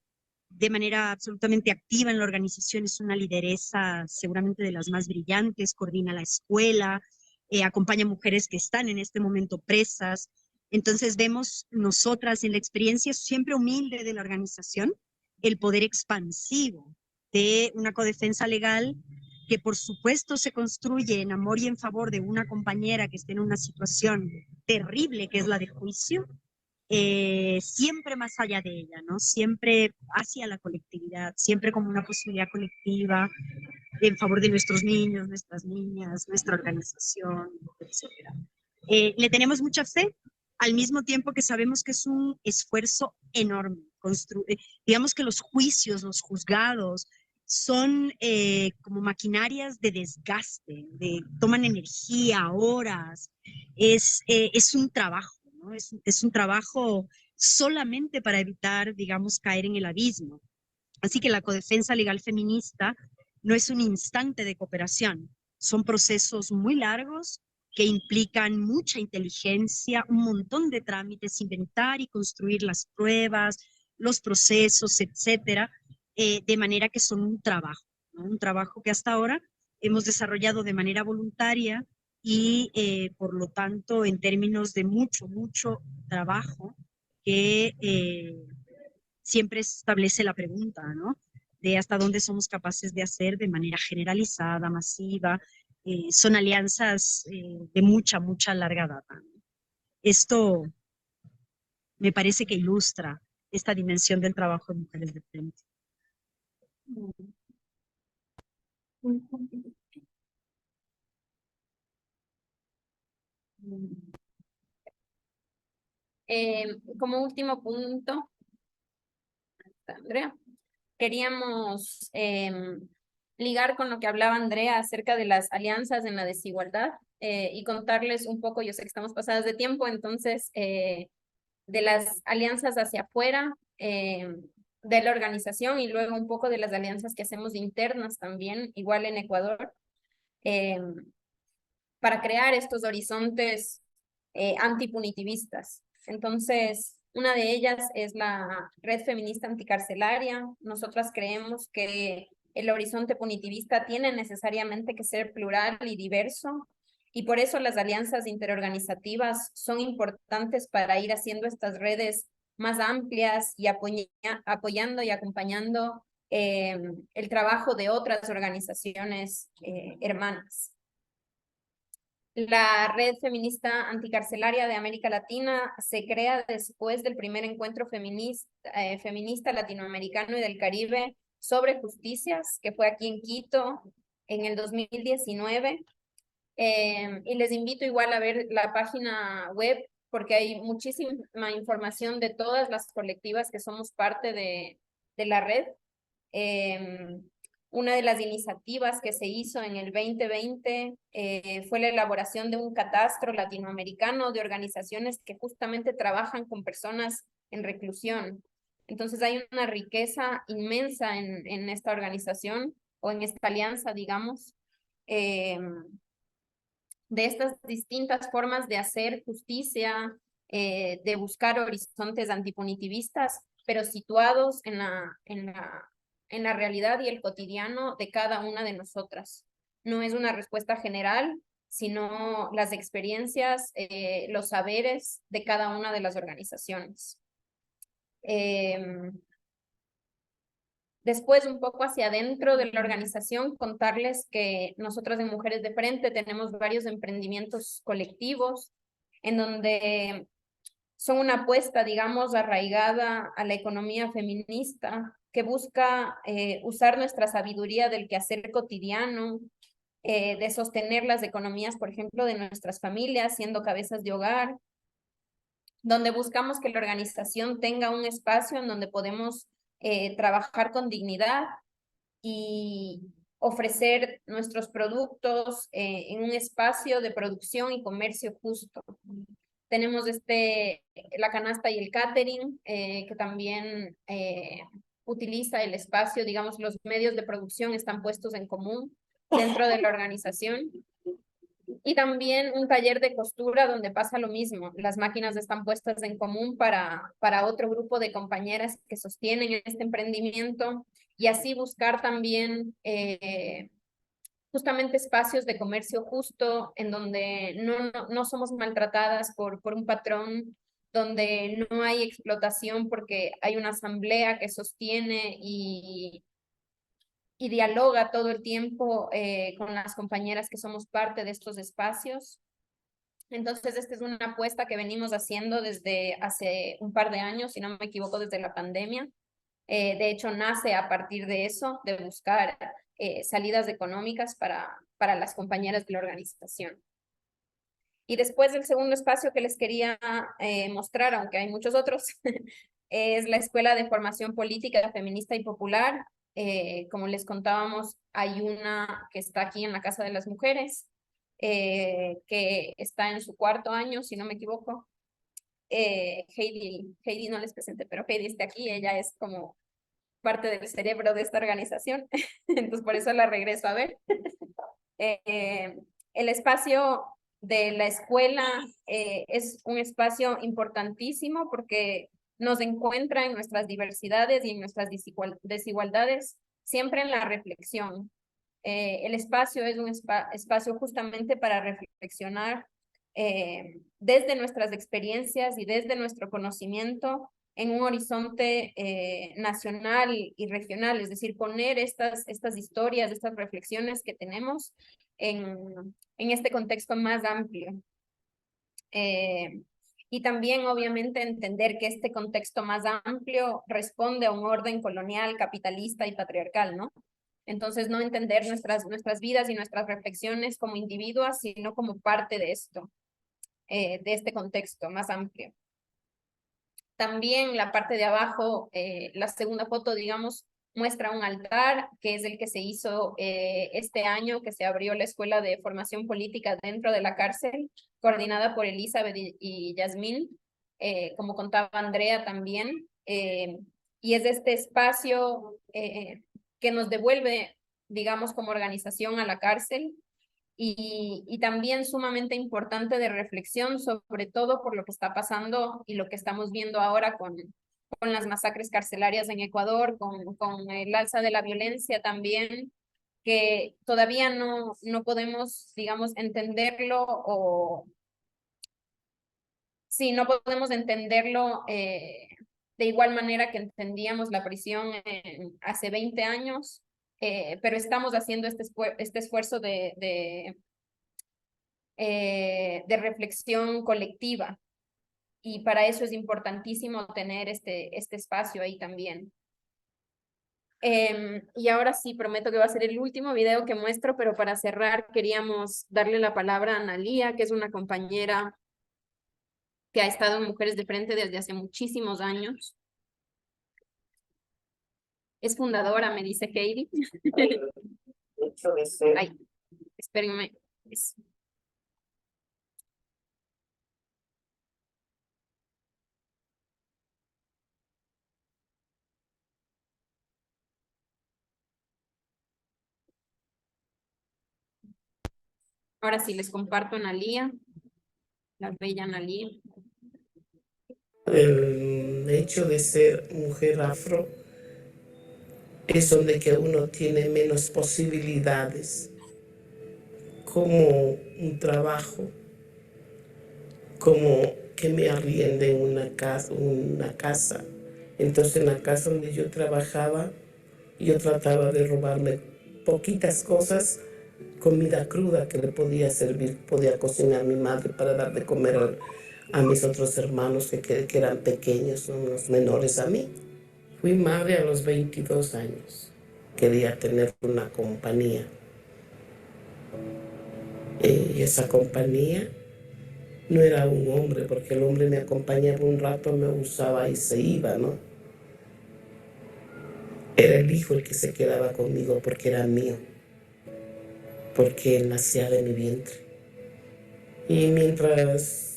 de manera absolutamente activa en la organización, es una lideresa seguramente de las más brillantes, coordina la escuela, acompaña a mujeres que están en este momento presas. Entonces vemos nosotras en la experiencia siempre humilde de la organización el poder expansivo de una codefensa legal que por supuesto se construye en amor y en favor de una compañera que esté en una situación terrible que es la de juicio, siempre más allá de ella, ¿no? Siempre hacia la colectividad, siempre como una posibilidad colectiva en favor de nuestros niños, nuestras niñas, nuestra organización, etc. Le tenemos mucha fe, al mismo tiempo que sabemos que es un esfuerzo enorme. Digamos que los juicios, los juzgados, son como maquinarias de desgaste, toman energía, horas, es un trabajo, ¿no? Es un trabajo solamente para evitar, digamos, caer en el abismo. Así que la codefensa legal feminista no es un instante de cooperación, son procesos muy largos que implican mucha inteligencia, un montón de trámites, inventar y construir las pruebas, los procesos, etcétera, de manera que son un trabajo, ¿no? Un trabajo que hasta ahora hemos desarrollado de manera voluntaria y por lo tanto en términos de mucho trabajo que siempre establece la pregunta, ¿no? De hasta dónde somos capaces de hacer de manera generalizada, masiva. Son alianzas de mucha larga data, ¿no? Esto me parece que ilustra esta dimensión del trabajo de mujeres de frente. Como último punto, Andrea, queríamos ligar con lo que hablaba Andrea acerca de las alianzas en la desigualdad y contarles un poco, yo sé que estamos pasadas de tiempo, entonces, de las alianzas hacia afuera de la organización y luego un poco de las alianzas que hacemos internas también, igual en Ecuador, para crear estos horizontes antipunitivistas. Entonces, una de ellas es la Red Feminista Anticarcelaria. Nosotras creemos que el horizonte punitivista tiene necesariamente que ser plural y diverso, y por eso las alianzas interorganizativas son importantes para ir haciendo estas redes más amplias y apoyando y acompañando el trabajo de otras organizaciones hermanas. La Red Feminista Anticarcelaria de América Latina se crea después del primer encuentro feminista latinoamericano y del Caribe sobre justicias, que fue aquí en Quito en el 2019. Y les invito igual a ver la página web porque hay muchísima información de todas las colectivas que somos parte de la red. Una de las iniciativas que se hizo en el 2020 fue la elaboración de un catastro latinoamericano de organizaciones que justamente trabajan con personas en reclusión. Entonces hay una riqueza inmensa en esta organización o en esta alianza, digamos, de estas distintas formas de hacer justicia, de buscar horizontes antipunitivistas, pero situados en la realidad y el cotidiano de cada una de nosotras. No es una respuesta general, sino las experiencias, los saberes de cada una de las organizaciones. Después, un poco hacia adentro de la organización, contarles que nosotras en Mujeres de Frente tenemos varios emprendimientos colectivos en donde son una apuesta, digamos, arraigada a la economía feminista que busca usar nuestra sabiduría del quehacer cotidiano, de sostener las economías, por ejemplo, de nuestras familias, siendo cabezas de hogar, donde buscamos que la organización tenga un espacio en donde podemos trabajar con dignidad y ofrecer nuestros productos en un espacio de producción y comercio justo. Tenemos la canasta y el catering, que también utiliza el espacio, digamos, los medios de producción están puestos en común dentro de la organización. Y también un taller de costura donde pasa lo mismo. Las máquinas están puestas en común para otro grupo de compañeras que sostienen este emprendimiento y así buscar también justamente espacios de comercio justo en donde no somos maltratadas por un patrón, donde no hay explotación porque hay una asamblea que sostiene y dialoga todo el tiempo con las compañeras que somos parte de estos espacios. Entonces, esta es una apuesta que venimos haciendo desde hace un par de años, si no me equivoco, desde la pandemia. De hecho, nace a partir de eso, de buscar salidas económicas para las compañeras de la organización. Y después del segundo espacio que les quería mostrar, aunque hay muchos otros, es la Escuela de Formación Política Feminista y Popular. Como les contábamos, hay una que está aquí en la Casa de las Mujeres, que está en su 4º año, si no me equivoco. Heidi no les presenté, pero Heidi está aquí, ella es como parte del cerebro de esta organización, entonces por eso la regreso a ver. El espacio de la escuela es un espacio importantísimo porque nos encuentra en nuestras diversidades y en nuestras desigualdades, siempre en la reflexión. El espacio es un espacio justamente para reflexionar desde nuestras experiencias y desde nuestro conocimiento en un horizonte nacional y regional, es decir, poner estas historias, estas reflexiones que tenemos en este contexto más amplio. Y también, obviamente, entender que este contexto más amplio responde a un orden colonial, capitalista y patriarcal, ¿no? Entonces, no entender nuestras vidas y nuestras reflexiones como individuos, sino como parte de esto, de este contexto más amplio. También la parte de abajo, la segunda foto, digamos, muestra un altar, que es el que se hizo este año, que se abrió la Escuela de Formación Política dentro de la cárcel, coordinada por Elizabeth y Yasmín, como contaba Andrea también. Y es este espacio que nos devuelve, digamos, como organización a la cárcel, y también sumamente importante de reflexión, sobre todo por lo que está pasando y lo que estamos viendo ahora con las masacres carcelarias en Ecuador, con el alza de la violencia también, que todavía no podemos, digamos, entenderlo sí, no podemos entenderlo de igual manera que entendíamos la prisión hace 20 años, pero estamos haciendo este esfuerzo de reflexión colectiva, y para eso es importantísimo tener este espacio ahí también. Y ahora sí, prometo que va a ser el último video que muestro, pero para cerrar queríamos darle la palabra a Analía, que es una compañera que ha estado en Mujeres de Frente desde hace muchísimos años. Es fundadora, me dice Katie. Ay, espérenme. Ahora sí, les comparto a Analía, la bella Analía. El hecho de ser mujer afro es donde que uno tiene menos posibilidades, como un trabajo, como que me arrienden una casa. Entonces en la casa donde yo trabajaba, yo trataba de robarme poquitas cosas, comida cruda que le podía servir, podía cocinar mi madre para dar de comer a mis otros hermanos que eran pequeños, unos menores a mí. Fui madre a los 22 años. Quería tener una compañía. Y esa compañía no era un hombre, porque el hombre me acompañaba un rato, me usaba y se iba, ¿no? Era el hijo el que se quedaba conmigo porque era mío, porque él nacía de mi vientre. Y mientras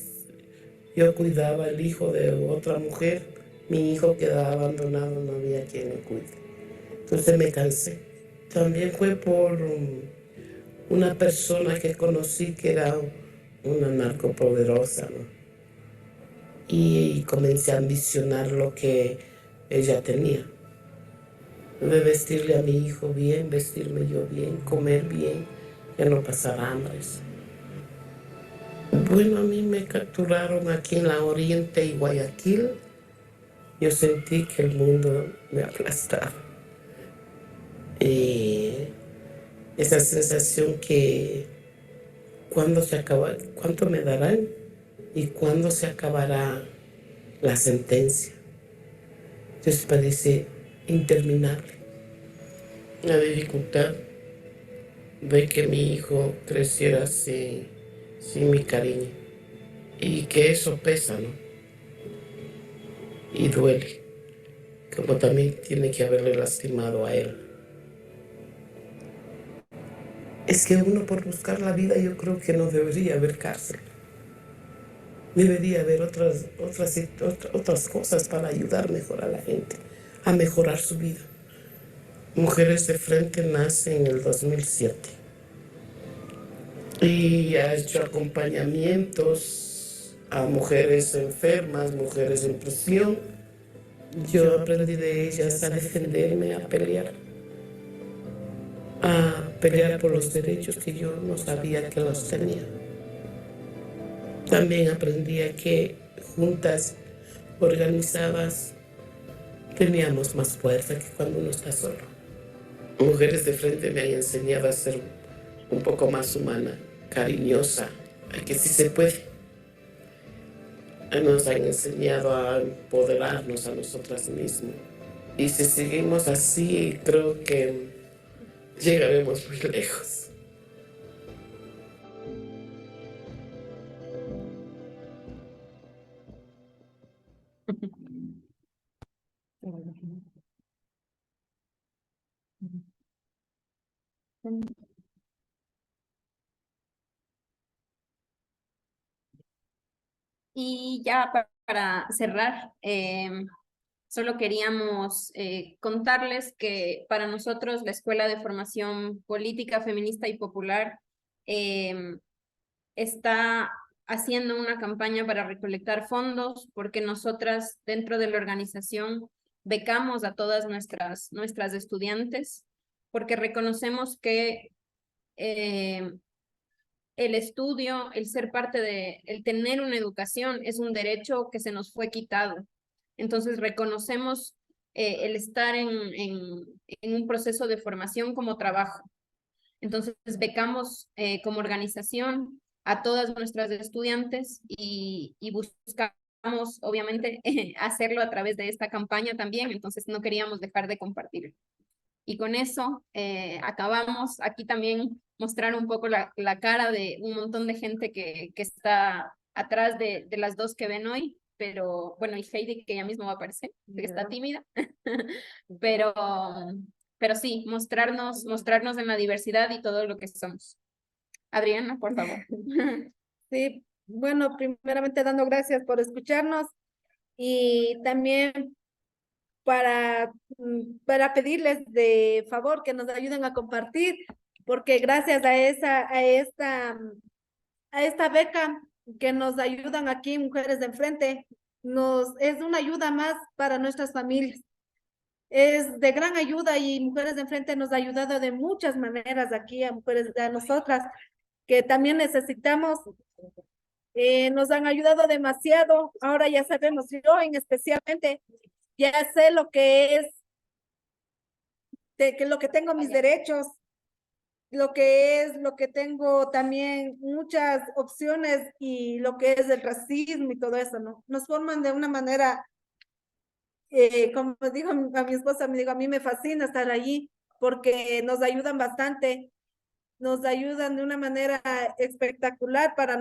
yo cuidaba al hijo de otra mujer, mi hijo quedaba abandonado, no había quien le cuide. Entonces me cansé. También fue por una persona que conocí que era una narcopoderosa, ¿no? Y comencé a ambicionar lo que ella tenía. De vestirle a mi hijo bien, vestirme yo bien, comer bien, ya no pasar hambre. Bueno, a mí me capturaron aquí en la Oriente y Guayaquil. Yo sentí que el mundo me aplastaba. Y esa sensación que ¿cuándo se acaba? ¿Cuánto me darán? ¿Y cuándo se acabará la sentencia? Entonces parece interminable. La dificultad de que mi hijo creciera sin mi cariño. Y que eso pesa, ¿no? Y duele. Como también tiene que haberle lastimado a él. Es que uno por buscar la vida yo creo que no debería haber cárcel. Debería haber otras cosas para ayudar mejor a la gente, a mejorar su vida. Mujeres de Frente nace en el 2007 y ha hecho acompañamientos a mujeres enfermas, mujeres en prisión. Yo aprendí de ellas a defenderme, a pelear por los derechos que yo no sabía que los tenía. También aprendí a que juntas, organizadas, teníamos más fuerza que cuando uno está solo. Mujeres de Frente me han enseñado a ser un poco más humana, cariñosa, a que sí se puede. Nos han enseñado a empoderarnos a nosotras mismas. Y si seguimos así, creo que llegaremos muy lejos. Y ya para cerrar, solo queríamos contarles que para nosotros la Escuela de Formación Política, Feminista y Popular está haciendo una campaña para recolectar fondos porque nosotras dentro de la organización becamos a todas nuestras estudiantes porque reconocemos que el estudio, el ser parte el tener una educación es un derecho que se nos fue quitado. Entonces reconocemos el estar en un proceso de formación como trabajo. Entonces becamos como organización a todas nuestras estudiantes y buscamos obviamente hacerlo a través de esta campaña también, entonces no queríamos dejar de compartirlo. Y con eso acabamos. Aquí también mostrar un poco la cara de un montón de gente que está atrás de las dos que ven hoy, pero bueno, y Heidi que ella misma va a aparecer, que está tímida, pero sí, mostrarnos en la diversidad y todo lo que somos. Adriana, por favor. Sí, bueno, primeramente dando gracias por escucharnos y también para pedirles de favor que nos ayuden a compartir, porque gracias a esta beca que nos ayudan aquí Mujeres de Enfrente, es una ayuda más para nuestras familias. Es de gran ayuda y Mujeres de Enfrente nos ha ayudado de muchas maneras aquí a nosotras que también necesitamos. Nos han ayudado demasiado. Ahora ya sabemos, yo especialmente ya sé lo que es, lo que tengo mis derechos, lo que tengo también muchas opciones y lo que es el racismo y todo eso, ¿no? Nos forman de una manera, como digo a mi esposa, me digo, a mí me fascina estar allí porque nos ayudan bastante, nos ayudan de una manera espectacular para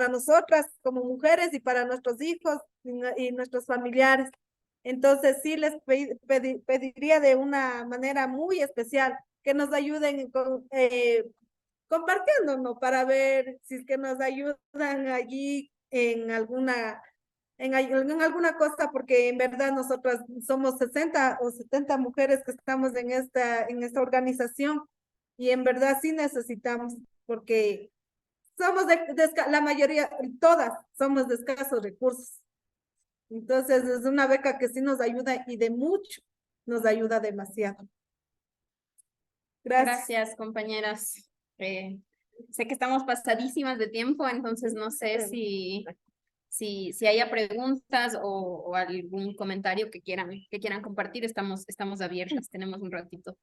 nosotras como mujeres y para nuestros hijos y nuestros familiares. Entonces sí les pediría de una manera muy especial que nos ayuden compartiéndonos para ver si es que nos ayudan allí en alguna cosa, porque en verdad nosotras somos 60 o 70 mujeres que estamos en esta organización y en verdad sí necesitamos, porque somos la mayoría, todas somos de escasos recursos. Entonces es una beca que sí nos ayuda y de mucho nos ayuda demasiado. Gracias, compañeras. Sé que estamos pasadísimas de tiempo, entonces no sé si haya preguntas o algún comentario que quieran compartir, estamos abiertas, tenemos un ratito.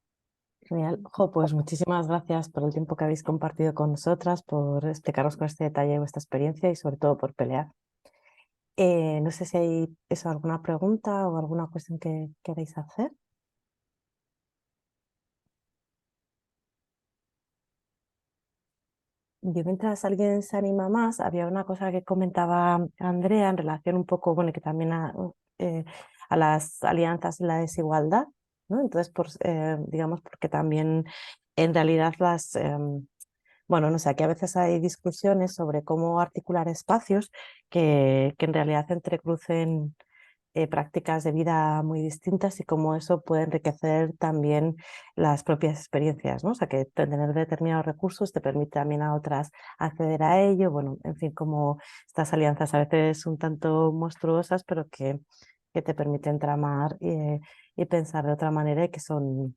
Genial. Jo, pues muchísimas gracias por el tiempo que habéis compartido con nosotras, por explicaros con este detalle vuestra experiencia y sobre todo por pelear. No sé si hay alguna pregunta o alguna cuestión que queréis hacer. Yo mientras alguien se anima más, había una cosa que comentaba Andrea en relación un poco, bueno, que también a las alianzas y la desigualdad, ¿no? Entonces, digamos, porque también en realidad bueno, no sé, aquí a veces hay discusiones sobre cómo articular espacios que en realidad entrecrucen prácticas de vida muy distintas y cómo eso puede enriquecer también las propias experiencias, ¿no? O sea, que tener determinados recursos te permite también a otras acceder a ello. Bueno, en fin, como estas alianzas a veces un tanto monstruosas, pero que te permiten tramar y pensar de otra manera y que son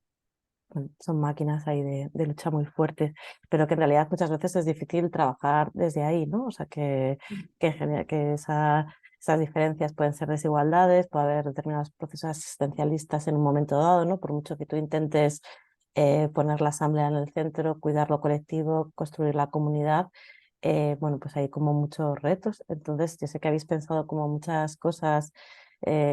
máquinas ahí de lucha muy fuertes, pero que en realidad muchas veces es difícil trabajar desde ahí, ¿no? O sea, que esas diferencias pueden ser desigualdades, puede haber determinados procesos asistencialistas en un momento dado, ¿no? Por mucho que tú intentes poner la asamblea en el centro, cuidar lo colectivo, construir la comunidad, bueno, pues hay como muchos retos. Entonces, yo sé que habéis pensado como muchas cosas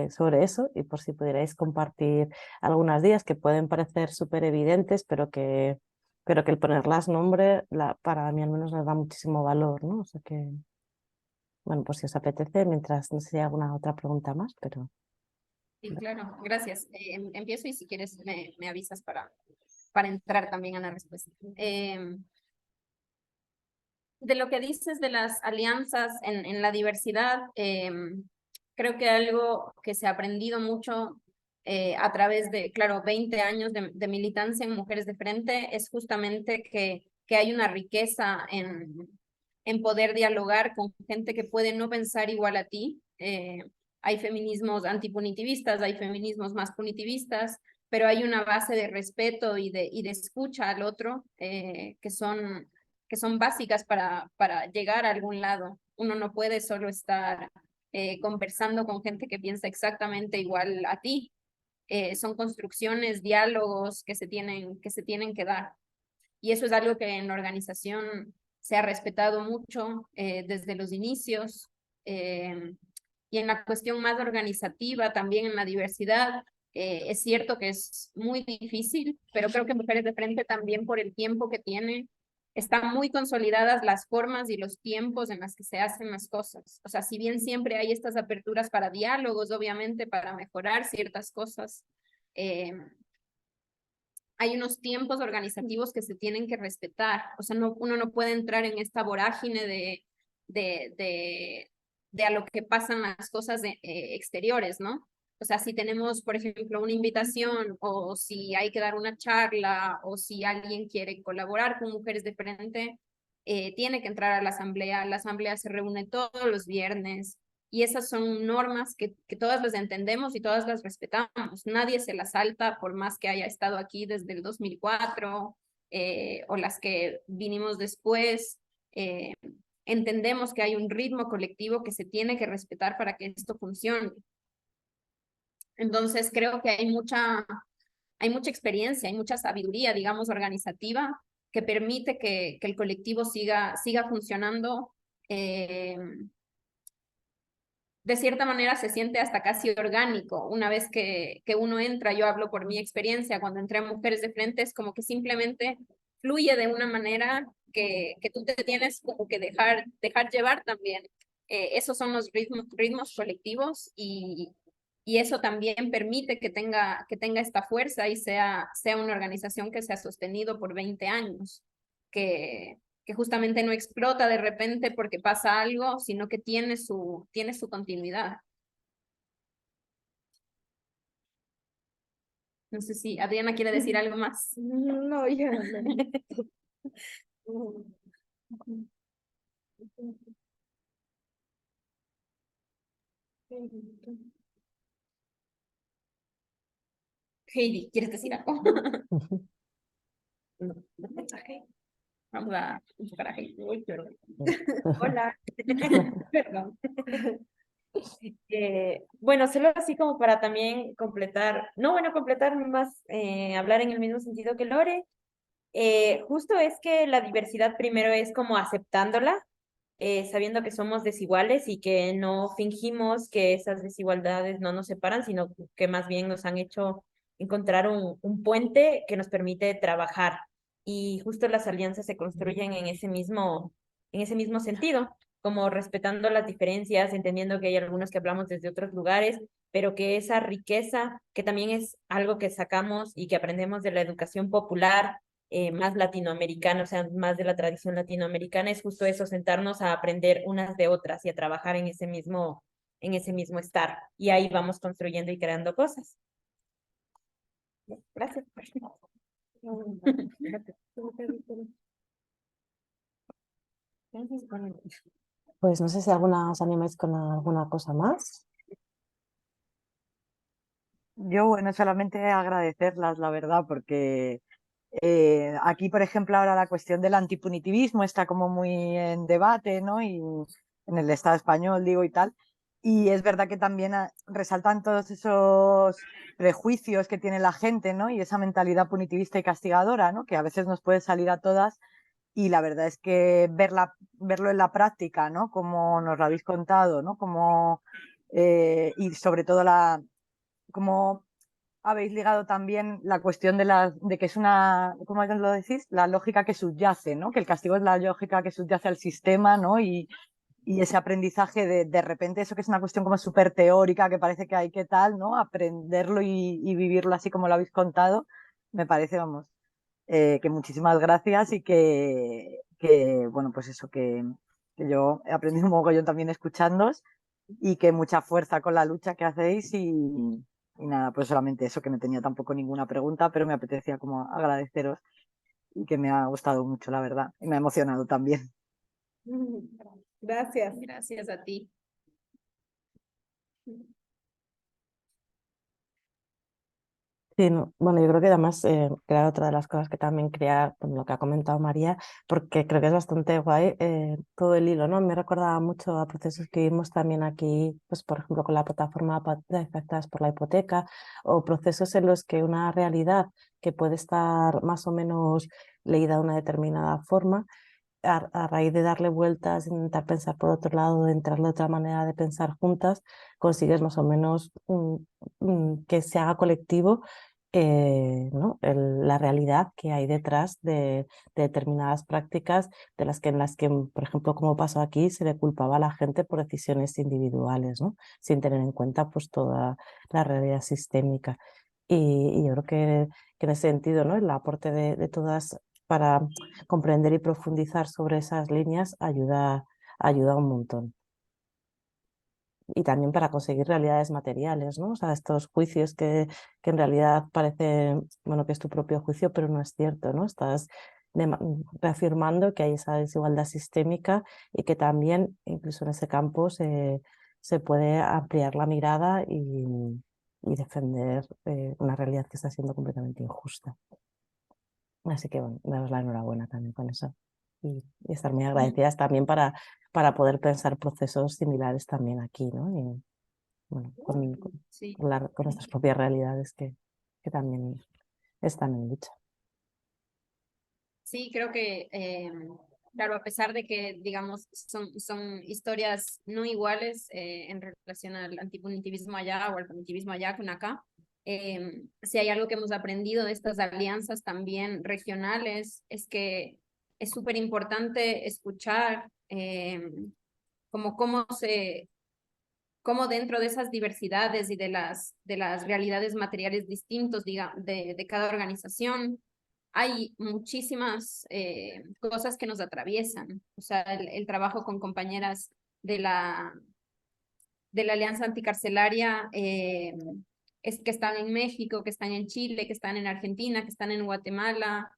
sobre eso y por si pudierais compartir algunas días que pueden parecer súper evidentes, pero que el ponerlas nombre, para mí al menos les da muchísimo valor, ¿no? O sea que, bueno, pues si os apetece, mientras no sé si hay alguna otra pregunta más, pero... Sí, claro, gracias. Empiezo y si quieres me avisas para entrar también a la respuesta. De lo que dices de las alianzas en la diversidad, creo que algo que se ha aprendido mucho a través de, claro, 20 años de militancia en Mujeres de Frente es justamente que hay una riqueza en poder dialogar con gente que puede no pensar igual a ti. Hay feminismos antipunitivistas, hay feminismos más punitivistas, pero hay una base de respeto y de escucha al otro que son básicas para llegar a algún lado. Uno no puede solo estar conversando con gente que piensa exactamente igual a ti. Son construcciones, diálogos que se tienen que dar. Y eso es algo que en la organización se ha respetado mucho desde los inicios. Y en la cuestión más organizativa, también en la diversidad, es cierto que es muy difícil, pero creo que Mujeres de Frente también por el tiempo que tiene, están muy consolidadas las formas y los tiempos en las que se hacen las cosas. O sea, si bien siempre hay estas aperturas para diálogos, obviamente, para mejorar ciertas cosas, eh, hay unos tiempos organizativos que se tienen que respetar. O sea, uno no puede entrar en esta vorágine de, de, de a lo que pasan las cosas exteriores, ¿no? O sea, si tenemos, por ejemplo, una invitación o si hay que dar una charla o si alguien quiere colaborar con Mujeres de Frente, tiene que entrar a la asamblea. La asamblea se reúne todos los viernes y esas son normas que todas las entendemos y todas las respetamos. Nadie se las salta por más que haya estado aquí desde el 2004 o las que vinimos después. Entendemos que hay un ritmo colectivo que se tiene que respetar para que esto funcione. Entonces creo que hay mucha experiencia, hay mucha sabiduría, digamos, organizativa que permite que el colectivo siga funcionando. De cierta manera se siente hasta casi orgánico. Una vez que uno entra, yo hablo por mi experiencia, cuando entré a Mujeres de Frente, es como que simplemente fluye de una manera que tú te tienes como que dejar llevar también. Esos son los ritmos colectivos y eso también permite que tenga esta fuerza y sea una organización que se ha sostenido por 20 años, que justamente no explota de repente porque pasa algo, sino que tiene su continuidad. No sé si Adriana quiere decir algo más. No, ya no. Heidi, ¿quieres decir algo? Vamos a enfocar a Heidi. Uy, perdón. Hola. Perdón. Bueno, solo así como para también completar, no, bueno, completar más, hablar en el mismo sentido que Lore. Justo es que la diversidad primero es como aceptándola, sabiendo que somos desiguales y que no fingimos que esas desigualdades no nos separan, sino que más bien nos han hecho encontrar un puente que nos permite trabajar. Y justo las alianzas se construyen en ese mismo sentido, como respetando las diferencias, entendiendo que hay algunos que hablamos desde otros lugares, pero que esa riqueza, que también es algo que sacamos y que aprendemos de la educación popular, más latinoamericana, o sea, más de la tradición latinoamericana, es justo eso, sentarnos a aprender unas de otras y a trabajar en ese mismo estar. Y ahí vamos construyendo y creando cosas. Gracias. Pues no sé si alguna os animáis con alguna cosa más. Yo, bueno, solamente agradecerlas, la verdad, porque aquí, por ejemplo, ahora la cuestión del antipunitivismo está como muy en debate, ¿no? Y en el Estado español, digo, y tal. Y es verdad que también resaltan todos esos prejuicios que tiene la gente, ¿no? Y esa mentalidad punitivista y castigadora, ¿no? Que a veces nos puede salir a todas. Y la verdad es que verlo en la práctica, ¿no? Como nos lo habéis contado, ¿no? Como, y sobre todo como habéis ligado también la cuestión de que es una, ¿cómo lo decís? La lógica que subyace, ¿no? Que el castigo es la lógica que subyace al sistema, ¿no? Y ese aprendizaje de repente, eso que es una cuestión como súper teórica, que parece que hay que tal, ¿no? Aprenderlo y vivirlo así como lo habéis contado, me parece, vamos, que muchísimas gracias y bueno, pues eso, que yo he aprendido un mogollón también escuchándoos y que mucha fuerza con la lucha que hacéis y nada, pues solamente eso, que no tenía tampoco ninguna pregunta, pero me apetecía como agradeceros y que me ha gustado mucho, la verdad, y me ha emocionado también. Gracias. Gracias a ti. Sí, bueno, yo creo que además era otra de las cosas que también quería, con lo que ha comentado María, porque creo que es bastante guay todo el hilo, ¿no? Me recordaba mucho a procesos que vimos también aquí, pues por ejemplo con la plataforma de afectadas por la hipoteca, o procesos en los que una realidad que puede estar más o menos leída de una determinada forma, a raíz de darle vueltas, intentar pensar por otro lado, de entrarle de otra manera de pensar juntas, consigues más o menos que se haga colectivo, ¿no? La realidad que hay detrás de determinadas prácticas en las que, por ejemplo, como pasó aquí, se le culpaba a la gente por decisiones individuales, ¿no? Sin tener en cuenta pues toda la realidad sistémica. Y yo creo que en ese sentido, ¿no? El aporte de todas para comprender y profundizar sobre esas líneas ayuda un montón. Y también para conseguir realidades materiales, ¿no? O sea, estos juicios que en realidad parece, bueno, que es tu propio juicio, pero no es cierto, ¿no? Estás reafirmando que hay esa desigualdad sistémica y que también, incluso en ese campo, se puede ampliar la mirada y defender una realidad que está siendo completamente injusta. Así que, bueno, daros la enhorabuena también con eso. Y estar muy agradecidas también para poder pensar procesos similares también aquí, ¿no? Y, bueno, Sí. con nuestras propias realidades que también están en lucha. Sí, creo que, claro, a pesar de que, digamos, son historias no iguales en relación al antipunitivismo allá o al punitivismo allá con acá, si hay algo que hemos aprendido de estas alianzas también regionales, es que es súper importante escuchar como cómo dentro de esas diversidades y de las realidades materiales distintos de cada organización, hay muchísimas cosas que nos atraviesan. O sea, el trabajo con compañeras de la Alianza Anticarcelaria es que están en México, que están en Chile, que están en Argentina, que están en Guatemala.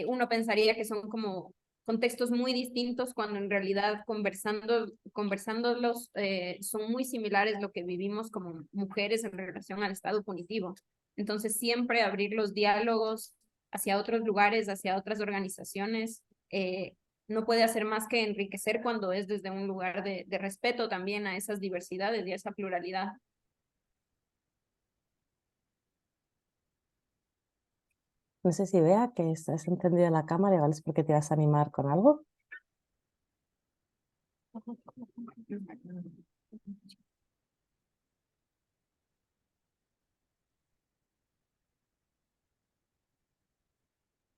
Uno pensaría que son como contextos muy distintos cuando en realidad conversándolos son muy similares lo que vivimos como mujeres en relación al estado punitivo. Entonces siempre abrir los diálogos hacia otros lugares, hacia otras organizaciones, no puede hacer más que enriquecer cuando es desde un lugar de respeto también a esas diversidades y a esa pluralidad. No sé si vea que estás encendida la cámara, igual es porque te vas a animar con algo.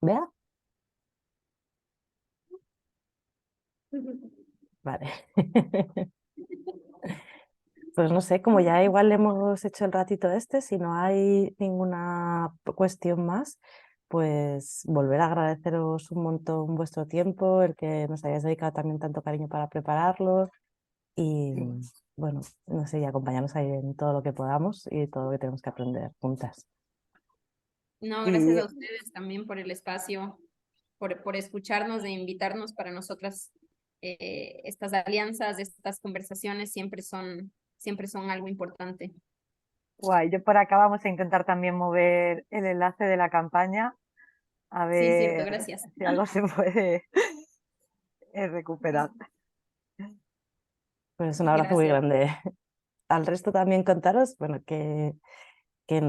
Vea. Vale. Pues no sé, como ya igual hemos hecho el ratito este, si no hay ninguna cuestión más, pues volver a agradeceros un montón vuestro tiempo, el que nos hayáis dedicado también tanto cariño para prepararlo y bueno, no sé, y acompañarnos ahí en todo lo que podamos y todo lo que tenemos que aprender juntas. No, Y gracias a ustedes también por el espacio, por escucharnos e invitarnos. Para nosotras estas alianzas, estas conversaciones siempre son algo importante. guay, yo por acá vamos a intentar también mover el enlace de la campaña, a Sí, cierto, ver gracias. si algo se puede recuperar. Pues un abrazo muy Gracias. grande. Al resto también contaros, bueno, que